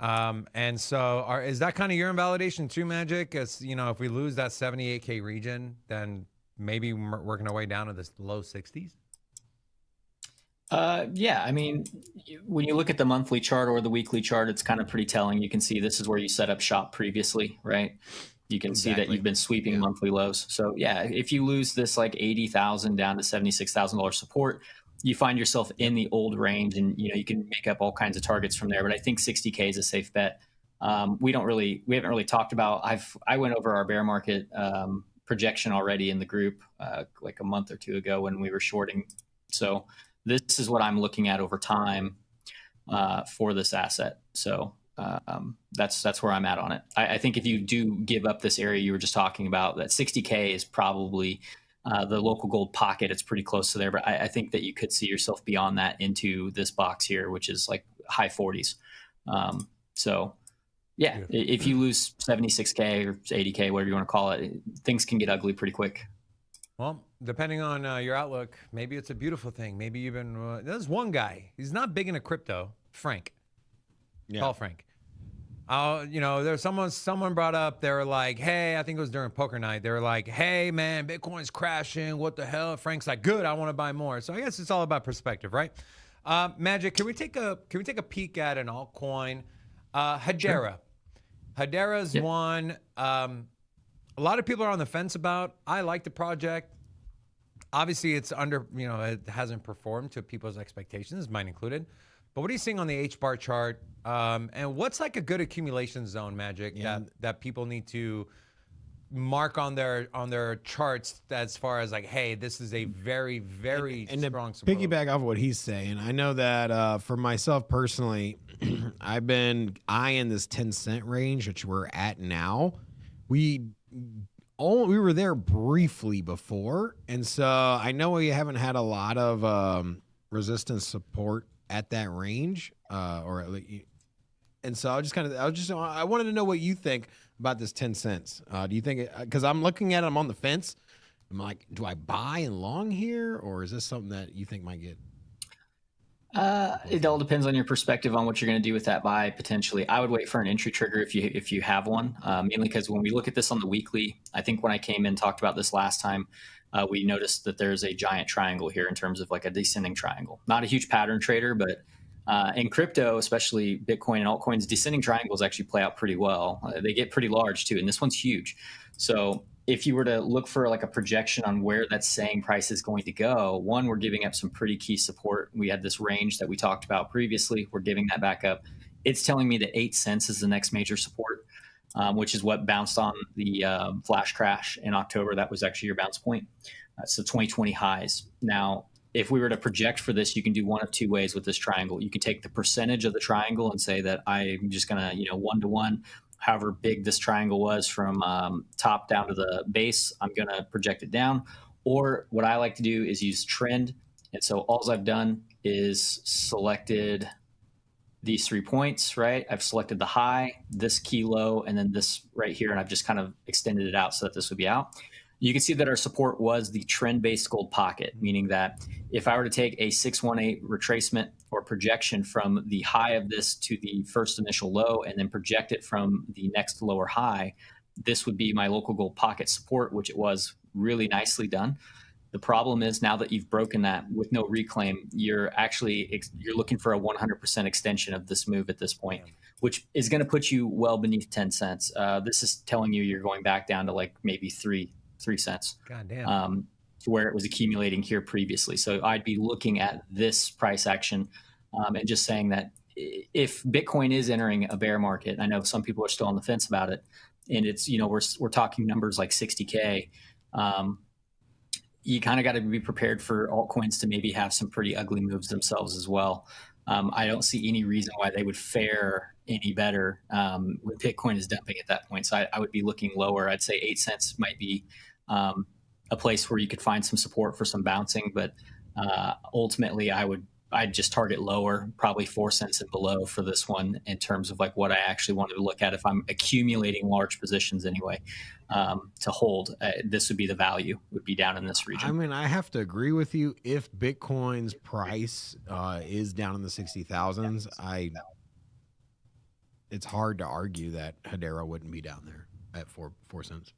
Speaker 1: And so is that kind of your invalidation too, Magic? As if we lose that 78K region, then maybe we're working our way down to this low 60s.
Speaker 7: Yeah, I mean, when you look at the monthly chart or the weekly chart, it's kind of pretty telling. You can see this is where you set up shop previously, right? You can see that
Speaker 2: Exactly.
Speaker 7: you've been sweeping
Speaker 2: Yeah.
Speaker 7: monthly lows. So yeah, if you lose this like 80,000 down to $76,000 support, you find yourself in the old range, and you can make up all kinds of targets from there. But I think 60K is a safe bet. We haven't really talked about. I went over our bear market projection already in the group like a month or two ago when we were shorting. So this is what I'm looking at over time for this asset. So that's where I'm at on it. I think if you do give up this area you were just talking about, that 60K is probably the local gold pocket. It's pretty close to there, but I think that you could see yourself beyond that into this box here, which is like high 40s. So yeah, if you lose 76K or 80K, whatever you want to call it, things can get ugly pretty quick.
Speaker 1: Well, depending on your outlook, maybe it's a beautiful thing. Maybe even there's one guy. He's not big into crypto. Frank.
Speaker 2: Yeah.
Speaker 1: Call Frank. There's someone brought up. They were like, "Hey, I think it was during poker night. They were like, "Hey, man, Bitcoin's crashing. What the hell?" Frank's like, "Good. I want to buy more." So I guess it's all about perspective, right? Magic. Can we take a peek at an altcoin? Hedera. Sure. Hedera's one. A lot of people are on the fence about. I like the project. Obviously, it's under, it hasn't performed to people's expectations, mine included. But what are you seeing on the HBAR chart? And what's like a good accumulation zone, Magic, that people need to mark on their charts as far as like, hey, this is a very, very strong support.
Speaker 2: Piggyback off of what he's saying, I know that for myself personally, I've been eyeing this 10-cent range, which we're at now. We were there briefly before, and so I know we haven't had a lot of resistance support at that range, and so I wanted to know what you think about this 10 cents. Do you think because I'm looking at it, I'm on the fence. I'm like, do I buy and long here, or is this something that you think might get?
Speaker 7: It all depends on your perspective on what you're going to do with that buy potentially. I would wait for an entry trigger if you have one, mainly because when we look at this on the weekly, I think when I came in and talked about this last time, we noticed that there's a giant triangle here in terms of like a descending triangle. Not a huge pattern trader, but in crypto, especially Bitcoin and altcoins, descending triangles actually play out pretty well. They get pretty large too, and this one's huge. So if you were to look for like a projection on where that saying price is going to go, one, we're giving up some pretty key support. We had this range that we talked about previously. We're giving that back up. It's telling me that 8 cents is the next major support, which is what bounced on the flash crash in October. That was actually your bounce point. So 2020 highs. Now, if we were to project for this, you can do one of two ways with this triangle. You can take the percentage of the triangle and say that I'm just going to, 1-to-1, however big this triangle was from top down to the base, I'm going to project it down. Or what I like to do is use trend. And so all I've done is selected these 3 points, right? I've selected the high, this key low, and then this right here. And I've just kind of extended it out so that this would be out. You can see that our support was the trend-based gold pocket, meaning that if I were to take a 618 retracement or projection from the high of this to the first initial low and then project it from the next lower high, this would be my local gold pocket support, which it was really nicely done. The problem is now that you've broken that with no reclaim, you're looking for a 100% extension of this move at this point, which is going to put you well beneath 10 cents. This is telling you you're going back down to like maybe 3 cents.
Speaker 1: God damn.
Speaker 7: To where it was accumulating here previously. So I'd be looking at this price action and just saying that if Bitcoin is entering a bear market, I know some people are still on the fence about it, and it's, we're talking numbers like 60K. You kind of got to be prepared for altcoins to maybe have some pretty ugly moves themselves as well. I don't see any reason why they would fare any better when Bitcoin is dumping at that point. So I would be looking lower. I'd say 8 cents might be a place where you could find some support for some bouncing, but ultimately I'd just target lower, probably 4 cents and below for this one in terms of like what I actually wanted to look at if I'm accumulating large positions anyway to hold. This would be the value, would be down in this region.
Speaker 2: I mean, I have to agree with you. If Bitcoin's price is down in the 60,000s, it's hard to argue that Hedera wouldn't be down there at 4 cents.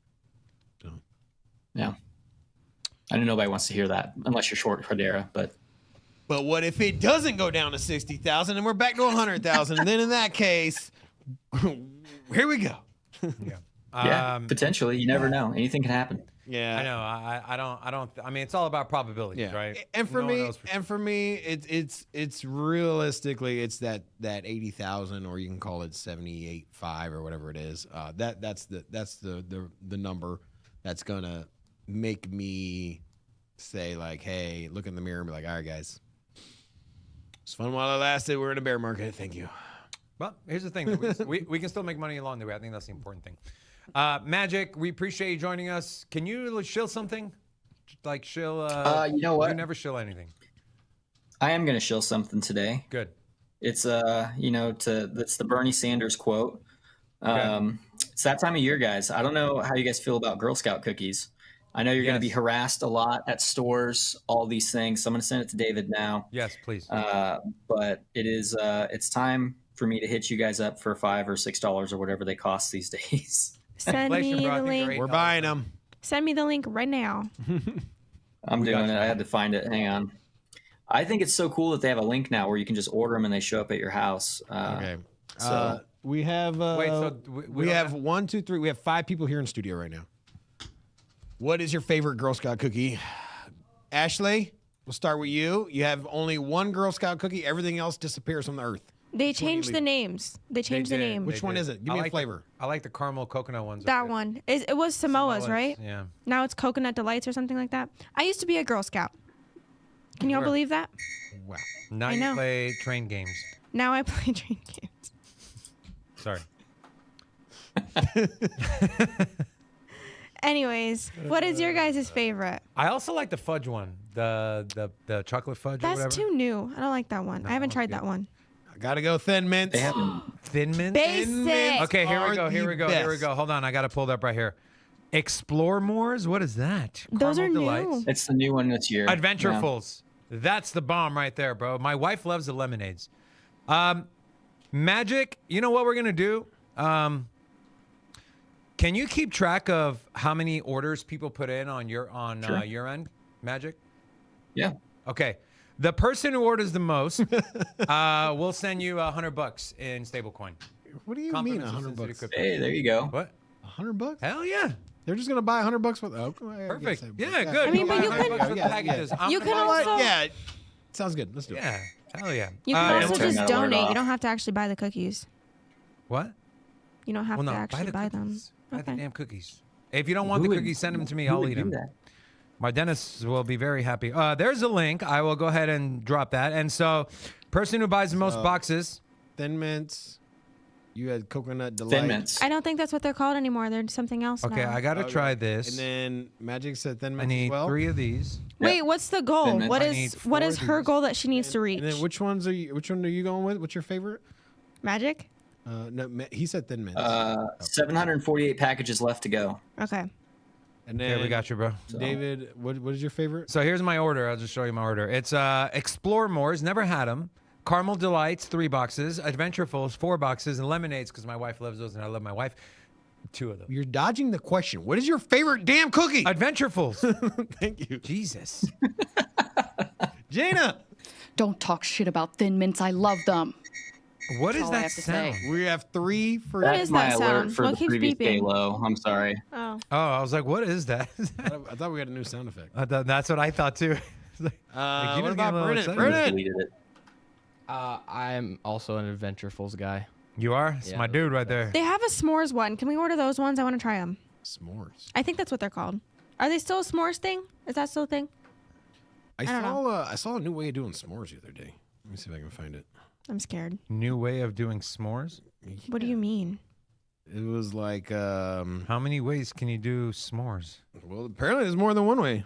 Speaker 2: So,
Speaker 7: yeah. I know nobody wants to hear that unless you're short Hedera, but
Speaker 2: what if it doesn't go down to 60,000 and we're back to 100,000? And then in that case, here we go.
Speaker 1: Yeah.
Speaker 7: Yeah, potentially. You never know. Anything can happen.
Speaker 2: Yeah,
Speaker 1: I know. I don't. I mean, it's all about probabilities, right?
Speaker 2: And for
Speaker 1: No one
Speaker 2: me,
Speaker 1: knows for
Speaker 2: it's realistically it's that 80,000, or you can call it 78.5 or whatever it is. That's the number that's gonna make me say like, hey, look in the mirror and be like, all right, guys, it's fun while it lasted. We're in a bear market. Thank you.
Speaker 1: Well, here's the thing. We can still make money along the way. I think that's the important thing. Magic, we appreciate you joining us. Can you shill something? Like shill...
Speaker 7: you know what?
Speaker 1: You never shill anything.
Speaker 7: I am going to shill something today.
Speaker 1: Good.
Speaker 7: It's, that's the Bernie Sanders quote. It's that time of year, guys. I don't know how you guys feel about Girl Scout cookies. I know you're going to be harassed a lot at stores, all these things. So I'm going to send it to David now.
Speaker 1: Yes, please.
Speaker 7: But it's time for me to hit you guys up for $5 or $6 or whatever they cost these days.
Speaker 3: Send me the link.
Speaker 2: We're buying them.
Speaker 3: Send me the link right now.
Speaker 7: I'm doing it. I had to find it. Hang on. I think it's so cool that they have a link now where you can just order them and they show up at your house.
Speaker 2: Okay.
Speaker 7: So
Speaker 2: we have
Speaker 1: Wait, so
Speaker 2: we have 1, 2, 3. We have 5 people here in studio right now. What is your favorite Girl Scout cookie? Ashley, we'll start with you. You have only one Girl Scout cookie. Everything else disappears from the earth.
Speaker 3: They changed the names. They changed the name.
Speaker 2: Which one is it? Give me a flavor.
Speaker 1: I like the caramel coconut ones.
Speaker 3: That one. It was Samoa's, right?
Speaker 1: Yeah.
Speaker 3: Now it's Coconut Delights or something like that. I used to be a Girl Scout. Can y'all believe that?
Speaker 2: Wow.
Speaker 1: Now
Speaker 3: I
Speaker 1: you
Speaker 3: know.
Speaker 1: play train games.
Speaker 3: Now I play train games.
Speaker 1: Sorry.
Speaker 3: Anyways, what is your guys' favorite?
Speaker 1: I also like the fudge one. The chocolate fudge or whatever.
Speaker 3: That's too new. I don't like that one. I haven't tried
Speaker 1: good.
Speaker 3: that one.
Speaker 2: I gotta go Thin Mints.
Speaker 7: they haven't.
Speaker 1: Thin Mint?
Speaker 3: Basic.
Speaker 1: Okay, here we
Speaker 2: are
Speaker 1: go. Here
Speaker 2: the
Speaker 1: we go. Here we
Speaker 2: best.
Speaker 1: go. Hold on. I got it pulled up right here. Explore Mores? What is that?
Speaker 3: Those
Speaker 1: Caramel
Speaker 3: are
Speaker 1: Delights?
Speaker 3: new.
Speaker 7: It's the new one this year.
Speaker 1: Adventurefuls. That's the bomb right there, bro. My wife loves the lemonades. Magic, you know what we're going to do? Can you keep track of how many orders people put in on your your end, Magic?
Speaker 7: Yeah.
Speaker 1: Okay. The person who orders the most will send you $100 in stablecoin.
Speaker 2: What do you mean $100?
Speaker 7: Hey, there you go.
Speaker 1: What?
Speaker 2: $100?
Speaker 1: Hell yeah.
Speaker 2: They're just gonna buy $100 for. Oh,
Speaker 1: Perfect. Yeah, good.
Speaker 3: I mean, but you
Speaker 1: Buy
Speaker 3: can-
Speaker 1: $100 for the
Speaker 2: Yeah,
Speaker 1: packages. I'm
Speaker 3: You
Speaker 1: gonna
Speaker 3: can
Speaker 1: buy-
Speaker 3: also-
Speaker 2: Yeah, sounds good. Let's do it.
Speaker 1: Yeah. Hell yeah.
Speaker 3: You can
Speaker 7: we'll
Speaker 3: also
Speaker 7: turn
Speaker 3: just
Speaker 7: that alert
Speaker 3: donate.
Speaker 7: off.
Speaker 3: You don't have to actually buy the cookies.
Speaker 1: What?
Speaker 3: You don't have
Speaker 1: Well,
Speaker 3: to
Speaker 1: no,
Speaker 3: actually buy them.
Speaker 1: cookies. Buy the
Speaker 3: Okay.
Speaker 1: damn cookies. If you don't want
Speaker 7: Who
Speaker 1: the
Speaker 7: would-
Speaker 1: cookies, send them to me.
Speaker 7: who
Speaker 1: I'll
Speaker 7: would
Speaker 1: eat
Speaker 7: do
Speaker 1: them.
Speaker 7: that?
Speaker 1: My dentist will be very happy. There's a link. I will go ahead and drop that. And so, person who buys the most boxes.
Speaker 2: Thin Mints. You had Coconut Delight.
Speaker 7: Thin Mints.
Speaker 3: I don't think that's what they're called anymore. They're something else
Speaker 1: Okay,
Speaker 3: now.
Speaker 1: I got to
Speaker 2: Okay.
Speaker 1: try this.
Speaker 2: And then Magic said Thin
Speaker 1: I
Speaker 2: Mints
Speaker 1: need
Speaker 2: as well.
Speaker 1: 3 of these.
Speaker 3: Wait, what's the goal?
Speaker 7: Minutes.
Speaker 3: What
Speaker 1: I
Speaker 3: is
Speaker 1: need
Speaker 3: what
Speaker 1: 4
Speaker 3: is
Speaker 1: of
Speaker 3: her
Speaker 1: these.
Speaker 3: goal that she needs to reach?
Speaker 2: And then which one are you going with? What's your favorite?
Speaker 3: Magic?
Speaker 2: No, he said Thin Mints.
Speaker 7: 748 packages left to go.
Speaker 3: Okay.
Speaker 2: And then
Speaker 1: Okay, we got you, bro.
Speaker 2: David, what is your favorite?
Speaker 1: So here's my order. I'll just show you my order. It's Explore Mores, never had them. Caramel Delights, 3 boxes. Adventurefuls, 4 boxes. And Lemonades, because my wife loves those and I love my wife, 2 of them.
Speaker 2: You're dodging the question. What is your favorite damn cookie?
Speaker 1: Adventurefuls.
Speaker 2: Thank you.
Speaker 1: Jesus.
Speaker 2: Jaina.
Speaker 8: Don't talk shit about Thin Mints. I love them.
Speaker 1: What is
Speaker 8: all I
Speaker 1: that
Speaker 8: have to say.
Speaker 1: sound?
Speaker 2: We have 3 for.
Speaker 3: What
Speaker 7: That's
Speaker 3: is
Speaker 7: my
Speaker 3: that
Speaker 7: alert
Speaker 3: sound?
Speaker 7: for
Speaker 3: What
Speaker 7: the
Speaker 3: keeps
Speaker 7: previous
Speaker 3: beeping?
Speaker 7: Halo. I'm sorry.
Speaker 3: Oh.
Speaker 1: Oh, I was like, what is that?
Speaker 2: I thought we had a new sound effect.
Speaker 1: That's what I thought too. It's like, you
Speaker 2: What
Speaker 1: just
Speaker 2: about
Speaker 1: get a little
Speaker 2: Brennan?
Speaker 1: excited.
Speaker 2: Brennan.
Speaker 7: Deleted it.
Speaker 6: I'm also an Adventurefuls guy.
Speaker 1: You are? It's
Speaker 6: Yeah,
Speaker 1: my dude right there.
Speaker 3: They have a s'mores one. Can we order those ones? I want to try them.
Speaker 2: S'mores.
Speaker 3: I think that's what they're called. Are they still a s'mores thing? Is that still a thing?
Speaker 2: I
Speaker 3: don't know.
Speaker 2: saw a new way of doing s'mores the other day. Let me see if I can find it.
Speaker 3: I'm scared.
Speaker 1: New way of doing s'mores?
Speaker 3: What do you mean?
Speaker 2: It was like,
Speaker 1: How many ways can you do s'mores?
Speaker 2: well, apparently there's more than one way.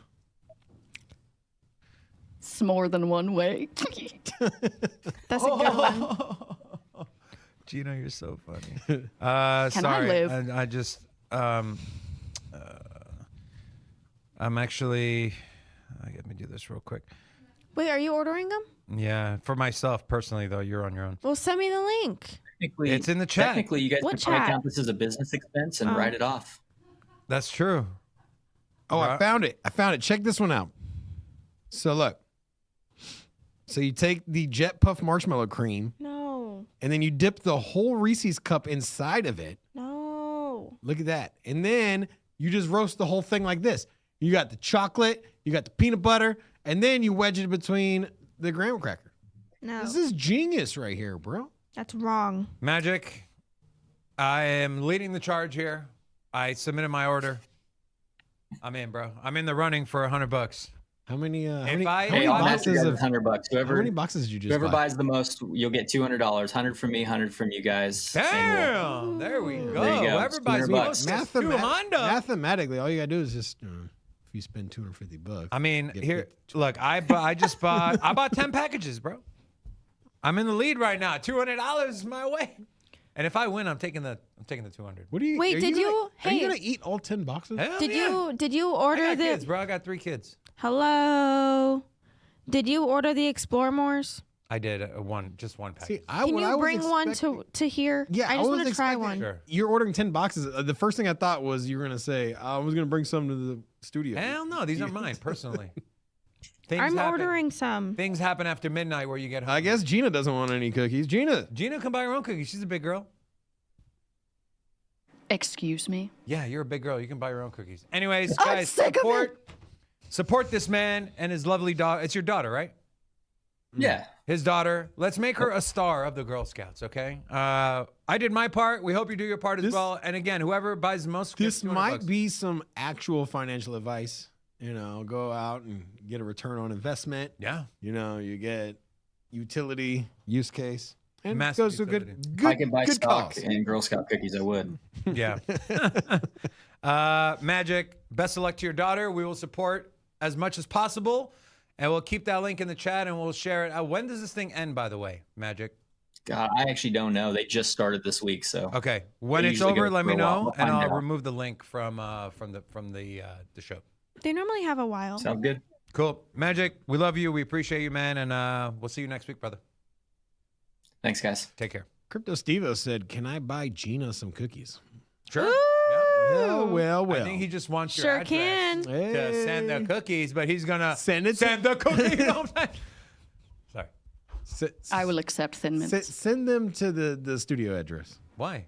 Speaker 8: It's more than one way.
Speaker 3: That's a good one.
Speaker 1: Gino, you're so funny.
Speaker 8: Can I
Speaker 1: sorry.
Speaker 8: live?
Speaker 1: I just, I'm actually, let me do this real quick.
Speaker 3: Wait, are you ordering them?
Speaker 1: Yeah, for myself personally, though, you're on your own.
Speaker 3: Well, send me the link.
Speaker 7: Technically,
Speaker 1: It's in the chat.
Speaker 7: Technically, you guys
Speaker 3: What
Speaker 7: can probably
Speaker 3: chat?
Speaker 7: count this as a business expense and
Speaker 3: Oh.
Speaker 7: write it off.
Speaker 1: That's true.
Speaker 2: Oh, I
Speaker 1: Right.
Speaker 2: found it. Check this one out. So look. So you take the Jet Puff marshmallow cream
Speaker 3: No.
Speaker 2: and then you dip the whole Reese's cup inside of it.
Speaker 3: No.
Speaker 2: Look at that. And then you just roast the whole thing like this. You got the chocolate, you got the peanut butter, and then you wedge it between the graham cracker.
Speaker 3: No,
Speaker 2: This is genius right here, bro.
Speaker 3: that's wrong.
Speaker 1: Magic, I am leading the charge here. I submitted my order. I'm in, bro. I'm in the running for $100.
Speaker 2: How many? How
Speaker 1: If
Speaker 2: many,
Speaker 1: I-
Speaker 2: how many
Speaker 7: Hey, I'll match you
Speaker 2: boxes
Speaker 7: guys
Speaker 2: of?
Speaker 7: with $100.
Speaker 2: How many boxes did you just
Speaker 7: Whoever
Speaker 2: buy?
Speaker 7: buys the most, you'll get $200. 100 from me, 100 from you guys. and
Speaker 1: Damn, there we go.
Speaker 7: There you go.
Speaker 1: Everybody's
Speaker 7: $200.
Speaker 1: supposed to
Speaker 2: Mathematically, all you gotta do is just if you spend $250.
Speaker 1: I mean,
Speaker 2: Get
Speaker 1: here, look, I just bought, I bought 10 packages, bro. I'm in the lead right now. $200 my way. And if I win, I'm taking the 200.
Speaker 2: What do you?
Speaker 3: Wait,
Speaker 2: are
Speaker 3: did
Speaker 2: gonna-
Speaker 3: you-
Speaker 2: Are
Speaker 3: hey.
Speaker 2: you gonna eat all 10 boxes?
Speaker 1: Hell
Speaker 3: Did
Speaker 1: yeah.
Speaker 3: you
Speaker 1: I
Speaker 3: order
Speaker 1: got
Speaker 3: the
Speaker 1: kids, bro. I got 3 kids.
Speaker 3: Hello? Did you order the Explore Mores?
Speaker 1: I did just one package.
Speaker 2: See,
Speaker 3: Can
Speaker 2: what I
Speaker 3: you
Speaker 2: was
Speaker 3: bring one
Speaker 2: expecting-
Speaker 3: to here?
Speaker 2: Yeah,
Speaker 3: I just
Speaker 2: was
Speaker 3: want to try
Speaker 2: expecting-
Speaker 3: one.
Speaker 1: Sure.
Speaker 2: You're ordering 10 boxes. The first thing I thought was you were gonna say I was gonna bring some to the studio.
Speaker 1: Hell no, these are mine personally. Things
Speaker 3: I'm
Speaker 1: happen-
Speaker 3: ordering some.
Speaker 1: Things happen after midnight where you get home.
Speaker 2: I guess Gina doesn't want any cookies. Gina,
Speaker 1: Gina can buy her own cookies. She's a big girl.
Speaker 8: Excuse me?
Speaker 1: Yeah, you're a big girl. You can buy your own cookies. Anyways,
Speaker 8: I'm
Speaker 1: guys,
Speaker 8: sick of it.
Speaker 1: support this man and his lovely daughter. It's your daughter, right?
Speaker 7: Yeah.
Speaker 1: His daughter. Let's make her a star of the Girl Scouts, okay? I did my part. We hope you do your part as
Speaker 2: This-
Speaker 1: well. And again, whoever buys the most,
Speaker 2: this
Speaker 1: gets $200
Speaker 2: might
Speaker 1: bucks.
Speaker 2: be some actual financial advice. You know, go out and get a return on investment.
Speaker 1: Yeah.
Speaker 2: You know, you get utility use case, and
Speaker 1: Massive
Speaker 2: it goes to a
Speaker 1: utility.
Speaker 7: If I could buy
Speaker 2: good
Speaker 7: stock
Speaker 2: cause.
Speaker 7: and Girl Scout cookies, I would.
Speaker 1: Yeah. Magic, best of luck to your daughter. We will support as much as possible. And we'll keep that link in the chat and we'll share it. When does this thing end, by the way, Magic?
Speaker 7: God, I actually don't know. They just started this week, so
Speaker 1: Okay. When
Speaker 7: They
Speaker 1: it's
Speaker 7: usually
Speaker 1: over,
Speaker 7: go
Speaker 1: let
Speaker 7: for
Speaker 1: me
Speaker 7: a while.
Speaker 1: know,
Speaker 7: We'll
Speaker 1: and
Speaker 7: find
Speaker 1: I'll
Speaker 7: out.
Speaker 1: remove the link from the show.
Speaker 3: They normally have a while.
Speaker 7: sound good.
Speaker 1: Cool. Magic, we love you. We appreciate you, man. And we'll see you next week, brother.
Speaker 7: Thanks, guys.
Speaker 1: Take care.
Speaker 2: Crypto Stevo said, "Can I buy Gina some cookies?"
Speaker 1: Sure.
Speaker 2: Well.
Speaker 1: I think he just wants your
Speaker 3: Sure
Speaker 1: address
Speaker 3: can.
Speaker 1: to send the cookies, but he's gonna
Speaker 2: Send it to-
Speaker 1: send the cookies. You know what I'm saying? Sorry.
Speaker 8: I will accept Thin Mints.
Speaker 2: Send them to the studio address.
Speaker 1: Why?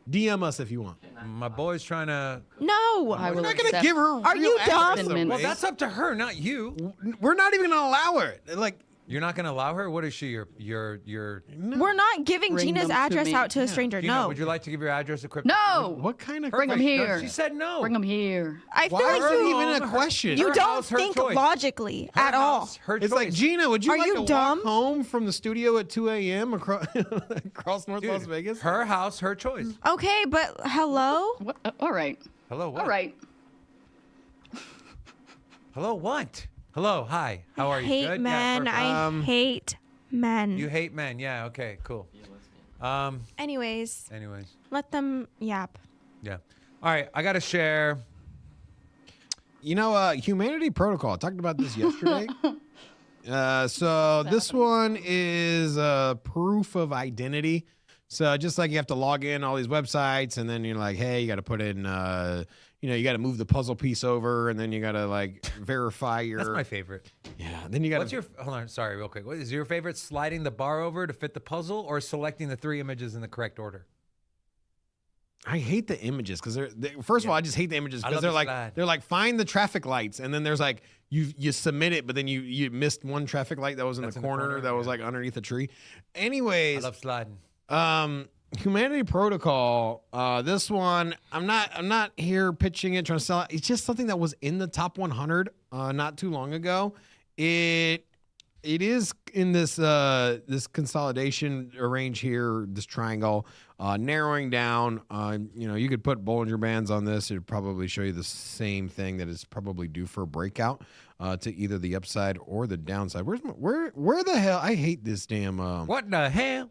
Speaker 2: DM us if you want.
Speaker 1: My boy's trying to.
Speaker 3: No.
Speaker 8: I will
Speaker 2: We're not gonna
Speaker 8: accept.
Speaker 2: give her.
Speaker 3: Are
Speaker 2: real
Speaker 3: you
Speaker 2: address,
Speaker 3: dumb?
Speaker 8: Thin
Speaker 2: though,
Speaker 8: Mints.
Speaker 1: Well,
Speaker 2: Ray.
Speaker 1: that's up to her, not you.
Speaker 2: We're not even gonna allow her. Like,
Speaker 1: You're not gonna allow her. What is she? Your.
Speaker 3: We're not giving
Speaker 8: Bring
Speaker 3: Gina's
Speaker 8: them to
Speaker 3: address
Speaker 8: me.
Speaker 3: out to a stranger.
Speaker 1: Gina,
Speaker 3: No.
Speaker 1: would you like to give your address to Crypto?
Speaker 8: No!
Speaker 2: what kind of?
Speaker 8: Bring 'em
Speaker 1: Perfect. No,
Speaker 8: here.
Speaker 1: she said no.
Speaker 8: Bring them here.
Speaker 3: I feel
Speaker 2: Why
Speaker 3: like
Speaker 2: is it
Speaker 3: you,
Speaker 2: even a question?
Speaker 3: you
Speaker 1: Her
Speaker 3: don't
Speaker 1: house, her
Speaker 3: think
Speaker 1: choice.
Speaker 3: logically
Speaker 1: Her
Speaker 3: at all.
Speaker 1: house, Her
Speaker 2: It's
Speaker 1: choice.
Speaker 2: like, Gina, would you
Speaker 3: Are
Speaker 2: like
Speaker 3: you
Speaker 2: to
Speaker 3: dumb?
Speaker 2: walk home from the studio at 2 a.m. across North
Speaker 1: Dude,
Speaker 2: Las Vegas?
Speaker 1: Her house, her choice.
Speaker 3: Okay, but hello?
Speaker 8: What? All right.
Speaker 1: Hello. What?
Speaker 8: All right.
Speaker 1: Hello. What? Hello. Hi. How are you?
Speaker 3: Hate
Speaker 1: Good?
Speaker 3: men.
Speaker 1: Yeah, perfect.
Speaker 3: I hate men.
Speaker 1: You hate men. Yeah. Okay. Cool.
Speaker 3: Anyways,
Speaker 1: Anyways.
Speaker 3: let them yap.
Speaker 1: Yeah. All right. I got to share.
Speaker 2: You know, Humanity Protocol. I talked about this yesterday. So this one is proof of identity. So just like you have to log in all these websites, and then you're like, hey, you got to put in, you got to move the puzzle piece over, and then you got to like verify your.
Speaker 1: That's my favorite.
Speaker 2: Yeah. Then you got.
Speaker 1: What's your? Hold on. Sorry, real quick. What is your favorite? Sliding the bar over to fit the puzzle, or selecting the 3 images in the correct order?
Speaker 2: I hate the images because first of all, I just hate the images
Speaker 1: I
Speaker 2: because
Speaker 1: love
Speaker 2: they're
Speaker 1: the
Speaker 2: like
Speaker 1: slide.
Speaker 2: they're like find the traffic lights, and then there's like you submit it, but then you missed one traffic light that was in
Speaker 1: That's
Speaker 2: the
Speaker 1: in the
Speaker 2: corner
Speaker 1: corner,
Speaker 2: that was
Speaker 1: yeah.
Speaker 2: like underneath a tree.
Speaker 1: I
Speaker 2: Anyways,
Speaker 1: love sliding.
Speaker 2: Humanity Protocol. This one, I'm not here pitching it, trying to sell it. It's just something that was in the top 100 not too long ago. It is in this this consolidation range here, this triangle, narrowing down. You could put Bollinger Bands on this. It'd probably show you the same thing that is probably due for a breakout to either the upside or the downside. Where the hell? I hate this damn
Speaker 1: What the hell?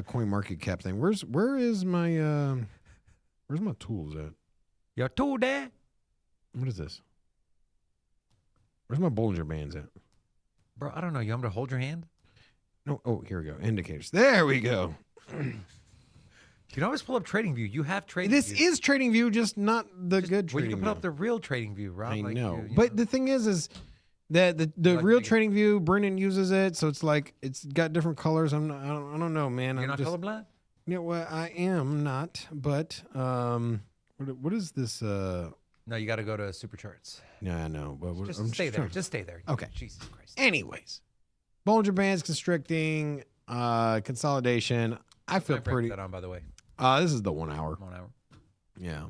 Speaker 2: coin market cap thing. Where's my tools at?
Speaker 1: Your tool there?
Speaker 2: What is this? Where's my Bollinger Bands at?
Speaker 1: Bro, I don't know. You want me to hold your hand?
Speaker 2: No. Oh, here we go. Indicators. There we go.
Speaker 1: You can always pull up TradingView. You have TradingView.
Speaker 2: This is TradingView, just not the good
Speaker 1: Well, you
Speaker 2: TradingView.
Speaker 1: can put up the real TradingView, Rob.
Speaker 2: I
Speaker 1: like
Speaker 2: know,
Speaker 1: you
Speaker 2: but the thing is that the
Speaker 1: like
Speaker 2: real
Speaker 1: to get-
Speaker 2: TradingView, Brendan uses it, so it's like it's got different colors. I don't know, man.
Speaker 1: you're
Speaker 2: I'm
Speaker 1: not
Speaker 2: just,
Speaker 1: colorblind?
Speaker 2: Yeah, well, I am not, but what is this?
Speaker 1: No, you got to go to super charts.
Speaker 2: Yeah, I know, but
Speaker 1: Just
Speaker 2: I'm
Speaker 1: stay there.
Speaker 2: trying-
Speaker 1: Just stay there.
Speaker 2: Okay.
Speaker 1: Jesus Christ.
Speaker 2: Anyways, Bollinger Bands constricting, consolidation. I feel
Speaker 1: Time frame
Speaker 2: pretty.
Speaker 1: is that on, by the way.
Speaker 2: This is the 1 hour.
Speaker 1: 1 hour.
Speaker 2: Yeah.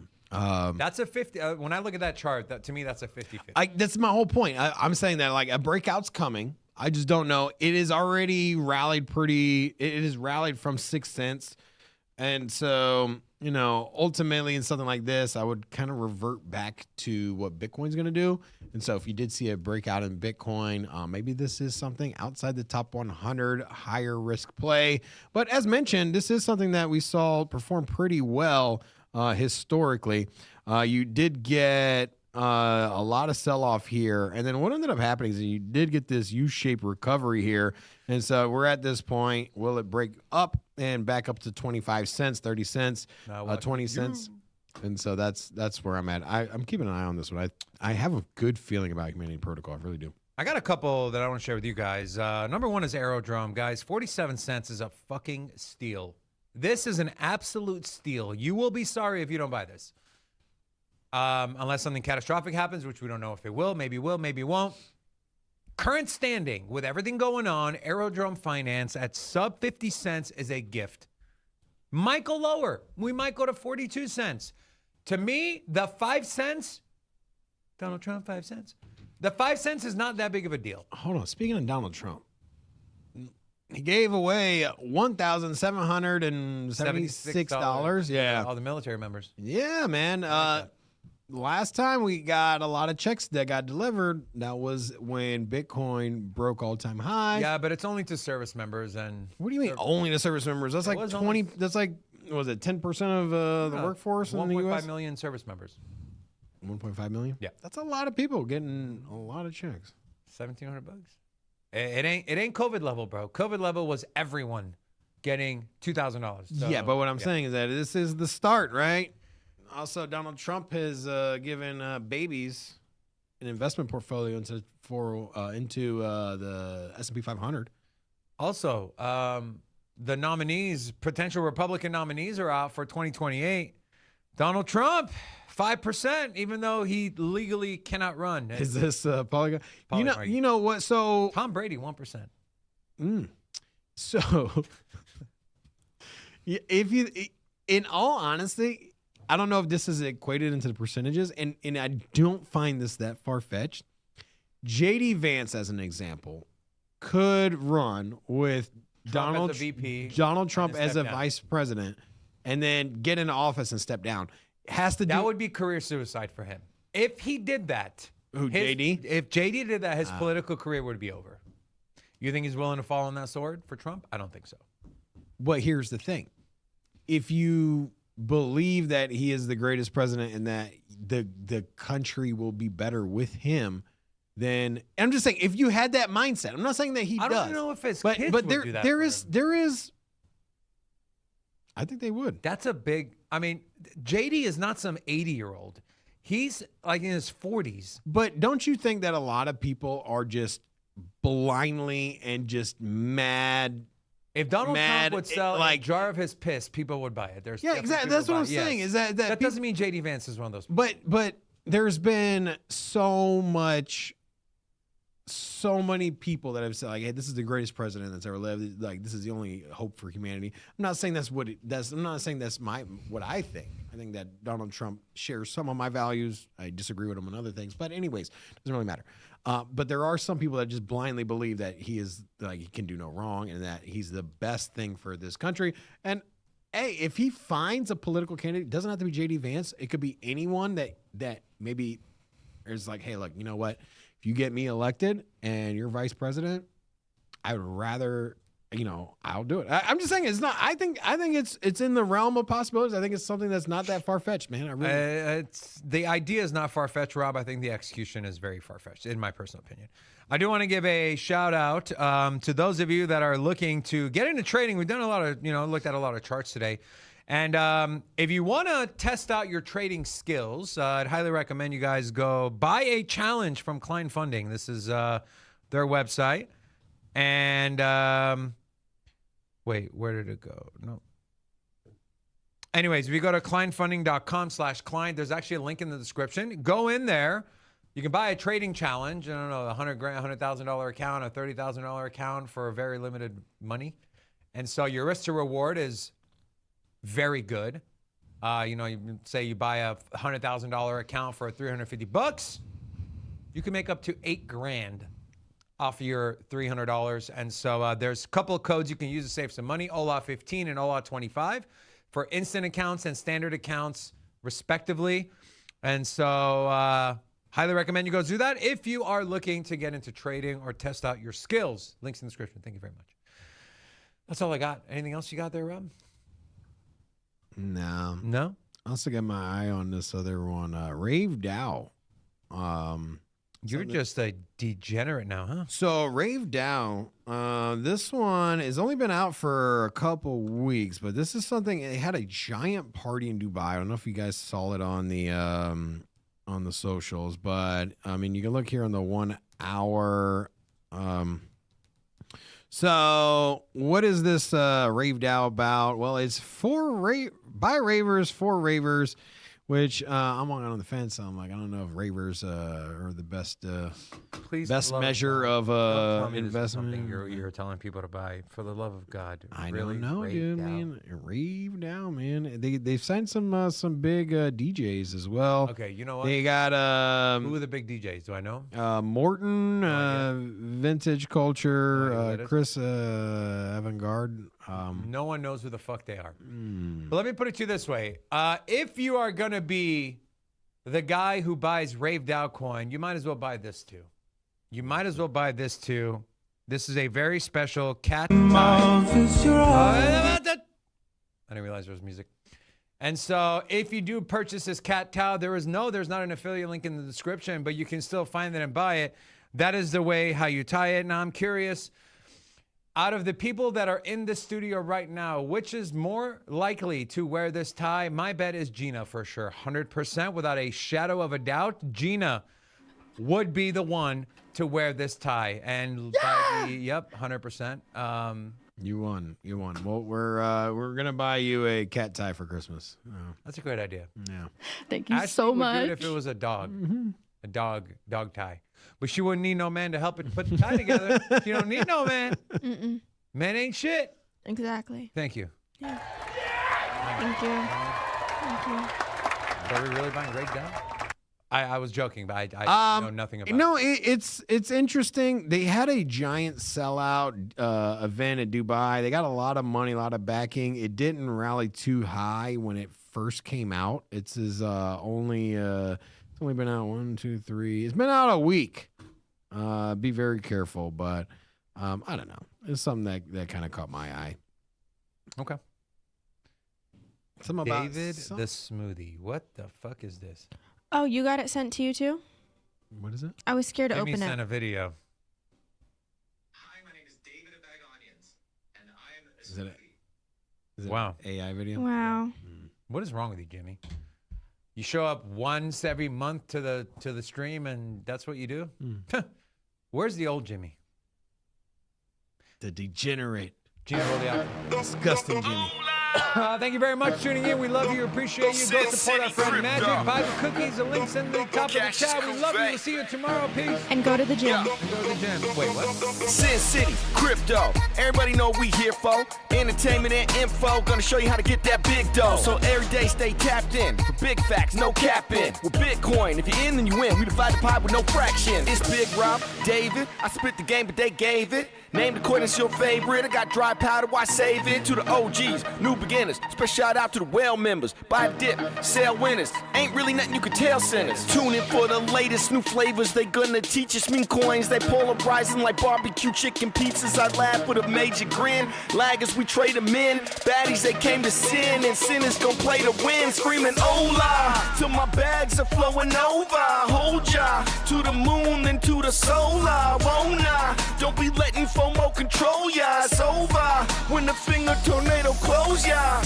Speaker 1: That's a 50. When I look at that chart, that to me, that's a 50-50.
Speaker 2: That's my whole point. I'm saying that like a breakout's coming. I just don't know. It is already rallied pretty. It has rallied from 6 cents, and so ultimately in something like this, I would kind of revert back to what Bitcoin's going to do. And so if you did see a breakout in Bitcoin, maybe this is something outside the top 100, higher risk play. But as mentioned, this is something that we saw perform pretty well historically. You did get a lot of sell-off here, and then what ended up happening is you did get this U-shaped recovery here, and so we're at this point. Will it break up and back up to 25 cents, 30 cents, 20 cents? And so that's where I'm at. I'm keeping an eye on this one. I have a good feeling about Humanity Protocol. I really do.
Speaker 1: I got a couple that I want to share with you guys. Number one is Aerodrome. Guys, 47 cents is a fucking steal. This is an absolute steal. You will be sorry if you don't buy this. Unless something catastrophic happens, which we don't know if it will, maybe won't. Current standing, with everything going on, Aerodrome Finance at sub 50 cents is a gift. Might go lower. We might go to 42 cents. To me, the 5 cents, Donald Trump, 5 cents. The 5 cents is not that big of a deal.
Speaker 2: Hold on. Speaking of Donald Trump, he gave away $1,776. Yeah.
Speaker 1: All the military members.
Speaker 2: Yeah, man. Last time we got a lot of checks that got delivered, that was when Bitcoin broke all-time high.
Speaker 1: Yeah, but it's only to service members. And
Speaker 2: What do you mean only to service members? That's like 20. That's like, was it 10% of the workforce in the U.S.?
Speaker 1: 1.5 million service members.
Speaker 2: 1.5 million?
Speaker 1: Yeah.
Speaker 2: That's a lot of people getting a lot of checks.
Speaker 1: $1,700. It ain't COVID level, bro. COVID level was everyone getting $2,000. So,
Speaker 2: yeah, but what I'm saying is that this is the start, right? Also, Donald Trump has given babies an investment portfolio into the S&P 500.
Speaker 1: Also, the nominees, potential Republican nominees, are out for 2028. Donald Trump, 5%, even though he legally cannot run.
Speaker 2: Is this Polygon?
Speaker 1: Polygon.
Speaker 2: You know what? So
Speaker 1: Tom Brady, 1%.
Speaker 2: So if you, in all honesty, I don't know if this is equated into the percentages, and I don't find this that far-fetched. JD Vance, as an example, could run with Donald Trump as a vice president, and then get into office and step down. That
Speaker 1: would be career suicide for him. If he did that,
Speaker 2: JD?
Speaker 1: If JD did that, his political career would be over. You think he's willing to fall on that sword for Trump? I don't think so.
Speaker 2: But here's the thing: if you believe that he is the greatest president and that the country will be better with him, then I'm just saying, if you had that mindset, I'm not saying that he does.
Speaker 1: I don't know if his kids
Speaker 2: but
Speaker 1: would do that.
Speaker 2: there is. I think they would.
Speaker 1: That's a big. I mean, JD is not some 80-year-old. He's like in his 40s.
Speaker 2: But don't you think that a lot of people are just blindly and just mad?
Speaker 1: If Donald Trump would sell a jar of his piss, people would buy it.
Speaker 2: Exactly. That's what I'm saying. Is that
Speaker 1: doesn't mean JD Vance is one of those people.
Speaker 2: But there's been so many people that have said, like, hey, this is the greatest president that's ever lived. Like, this is the only hope for humanity. I'm not saying I'm not saying that's what I think. I think that Donald Trump shares some of my values. I disagree with him on other things. But anyways, doesn't really matter. But there are some people that just blindly believe that he is, like, he can do no wrong and that he's the best thing for this country. And hey, if he finds a political candidate, it doesn't have to be JD Vance. It could be anyone that maybe is like, hey, look, you know what? If you get me elected and you're vice president, I would rather, I'll do it. I'm just saying it's not. I think it's in the realm of possibilities. I think it's something that's not that far fetched, man.
Speaker 1: The idea is not far fetched, Rob. I think the execution is very far fetched, in my personal opinion. I do want to give a shout out to those of you that are looking to get into trading. We've done a lot of, looked at a lot of charts today. And if you want to test out your trading skills, I'd highly recommend you guys go buy a challenge from Klein Funding. This is their website. And wait, where did it go? No. Anyways, if you go to clientfunding.com/client, there's actually a link in the description. Go in there. You can buy a trading challenge. I don't know, $100,000 account, a $30,000 account for very limited money. And so your risk to reward is very good. You know, you say you buy a $100,000 account for $350, you can make up to $8 grand off of your $300. And so there's a couple of codes you can use to save some money, OLA15 and OLA25 for instant accounts and standard accounts respectively. And so highly recommend you go do that if you are looking to get into trading or test out your skills. Links in the description. Thank you very much. That's all I got. Anything else you got there, Rob?
Speaker 2: No.
Speaker 1: No?
Speaker 2: I also got my eye on this other one, Rave DAO.
Speaker 1: You're just a degenerate now, huh?
Speaker 2: So Rave DAO, this one has only been out for a couple weeks, but this is something. It had a giant party in Dubai. I don't know if you guys saw it on the socials, but I mean, you can look here on the 1 hour. So what is this Rave DAO about? Well, it's by ravers for ravers, which I'm on the fence. I'm like, I don't know if ravers are the best measure of investment.
Speaker 1: Something you're telling people to buy. For the love of God,
Speaker 2: I
Speaker 1: really,
Speaker 2: don't know, dude. Man, Rave DAO, man. They've signed some big DJs as well.
Speaker 1: Okay, you know what?
Speaker 2: They got
Speaker 1: who are the big DJs? Do I know?
Speaker 2: Morton, Vintage Culture, Chris Avantgarde.
Speaker 1: No one knows who the fuck they are. But let me put it to you this way. If you are going to be the guy who buys Rave DAO coin, you might as well buy this too. You might as well buy this too. This is a very special cat tie. I didn't realize there was music. And so if you do purchase this cat towel, there's not an affiliate link in the description, but you can still find it and buy it. That is the way how you tie it. Now I'm curious, out of the people that are in the studio right now, which is more likely to wear this tie? My bet is Gina for sure. 100% without a shadow of a doubt. Gina would be the one to wear this tie. And yep, 100%.
Speaker 2: You won. Well, we're gonna buy you a cat tie for Christmas.
Speaker 1: That's a great idea.
Speaker 2: Yeah.
Speaker 8: Thank you
Speaker 1: Ashley
Speaker 8: so
Speaker 1: would do
Speaker 8: much.
Speaker 1: it if it was a dog, a dog tie. But she wouldn't need no man to help it put the tie together. She don't need no man. Man ain't shit.
Speaker 3: Exactly.
Speaker 1: Thank you.
Speaker 3: Yeah. Thank you. Thank you.
Speaker 1: Are we really buying Rave DAO? I was joking, but I know nothing about it.
Speaker 2: No, it's interesting. They had a giant sellout event at Dubai. They got a lot of money, a lot of backing. It didn't rally too high when it first came out. It's only been out 1, 2, 3. It's been out a week. Be very careful, but I don't know. It's something that kind of caught my eye.
Speaker 1: Okay. David the Smoothie. What the fuck is this?
Speaker 3: Oh, you got it sent to you too?
Speaker 2: What is it?
Speaker 3: I was scared to
Speaker 1: Jimmy
Speaker 3: open
Speaker 1: sent
Speaker 3: it.
Speaker 1: a video.
Speaker 9: Hi, my name is David of Bag Onions, and I am a
Speaker 2: Is it
Speaker 1: Wow.
Speaker 2: an AI video?
Speaker 3: Wow.
Speaker 1: What is wrong with you, Jimmy? You show up once every month to the stream, and that's what you do? Where's the old Jimmy?
Speaker 2: The degenerate.
Speaker 1: Jimmy, roll the outro.
Speaker 2: Disgusting Jimmy.
Speaker 1: Thank you very much for tuning in. We love you, appreciate you. Go support our friend Magic. Buy the cookies. The link's in the top of the chat. We love you. We'll see you tomorrow. Peace.
Speaker 3: And go to the gym.
Speaker 1: And go to the gym. Wait, what?
Speaker 10: Sin City, crypto. Everybody know what we here for. Entertainment and info. Gonna show you how to get that big dough. So every day stay tapped in. For big facts, no capping. With Bitcoin, if you're in, then you win. We divide the pie with no fraction. It's Big Rob, David. I spit the game, but they gave it. Name the coin, it's your favorite. I got dry powder, why save it? To the OGs, new beginners. Special shout out to the well members. Buy a dip, sell winners. Ain't really nothing you can tell sinners. Tune in for the latest new flavors. They gonna teach us mean coins. They polarizing like barbecue chicken pizzas. I laugh with a major grin. Laggers, we trade them in. Baddies, they came to sin. And sinners gon' play to win. Screaming hola, till my bags are flowing over. Hold ya to the moon and to the solar. Won't I? Don't be letting FOMO control ya. It's over when the finger tornado close ya.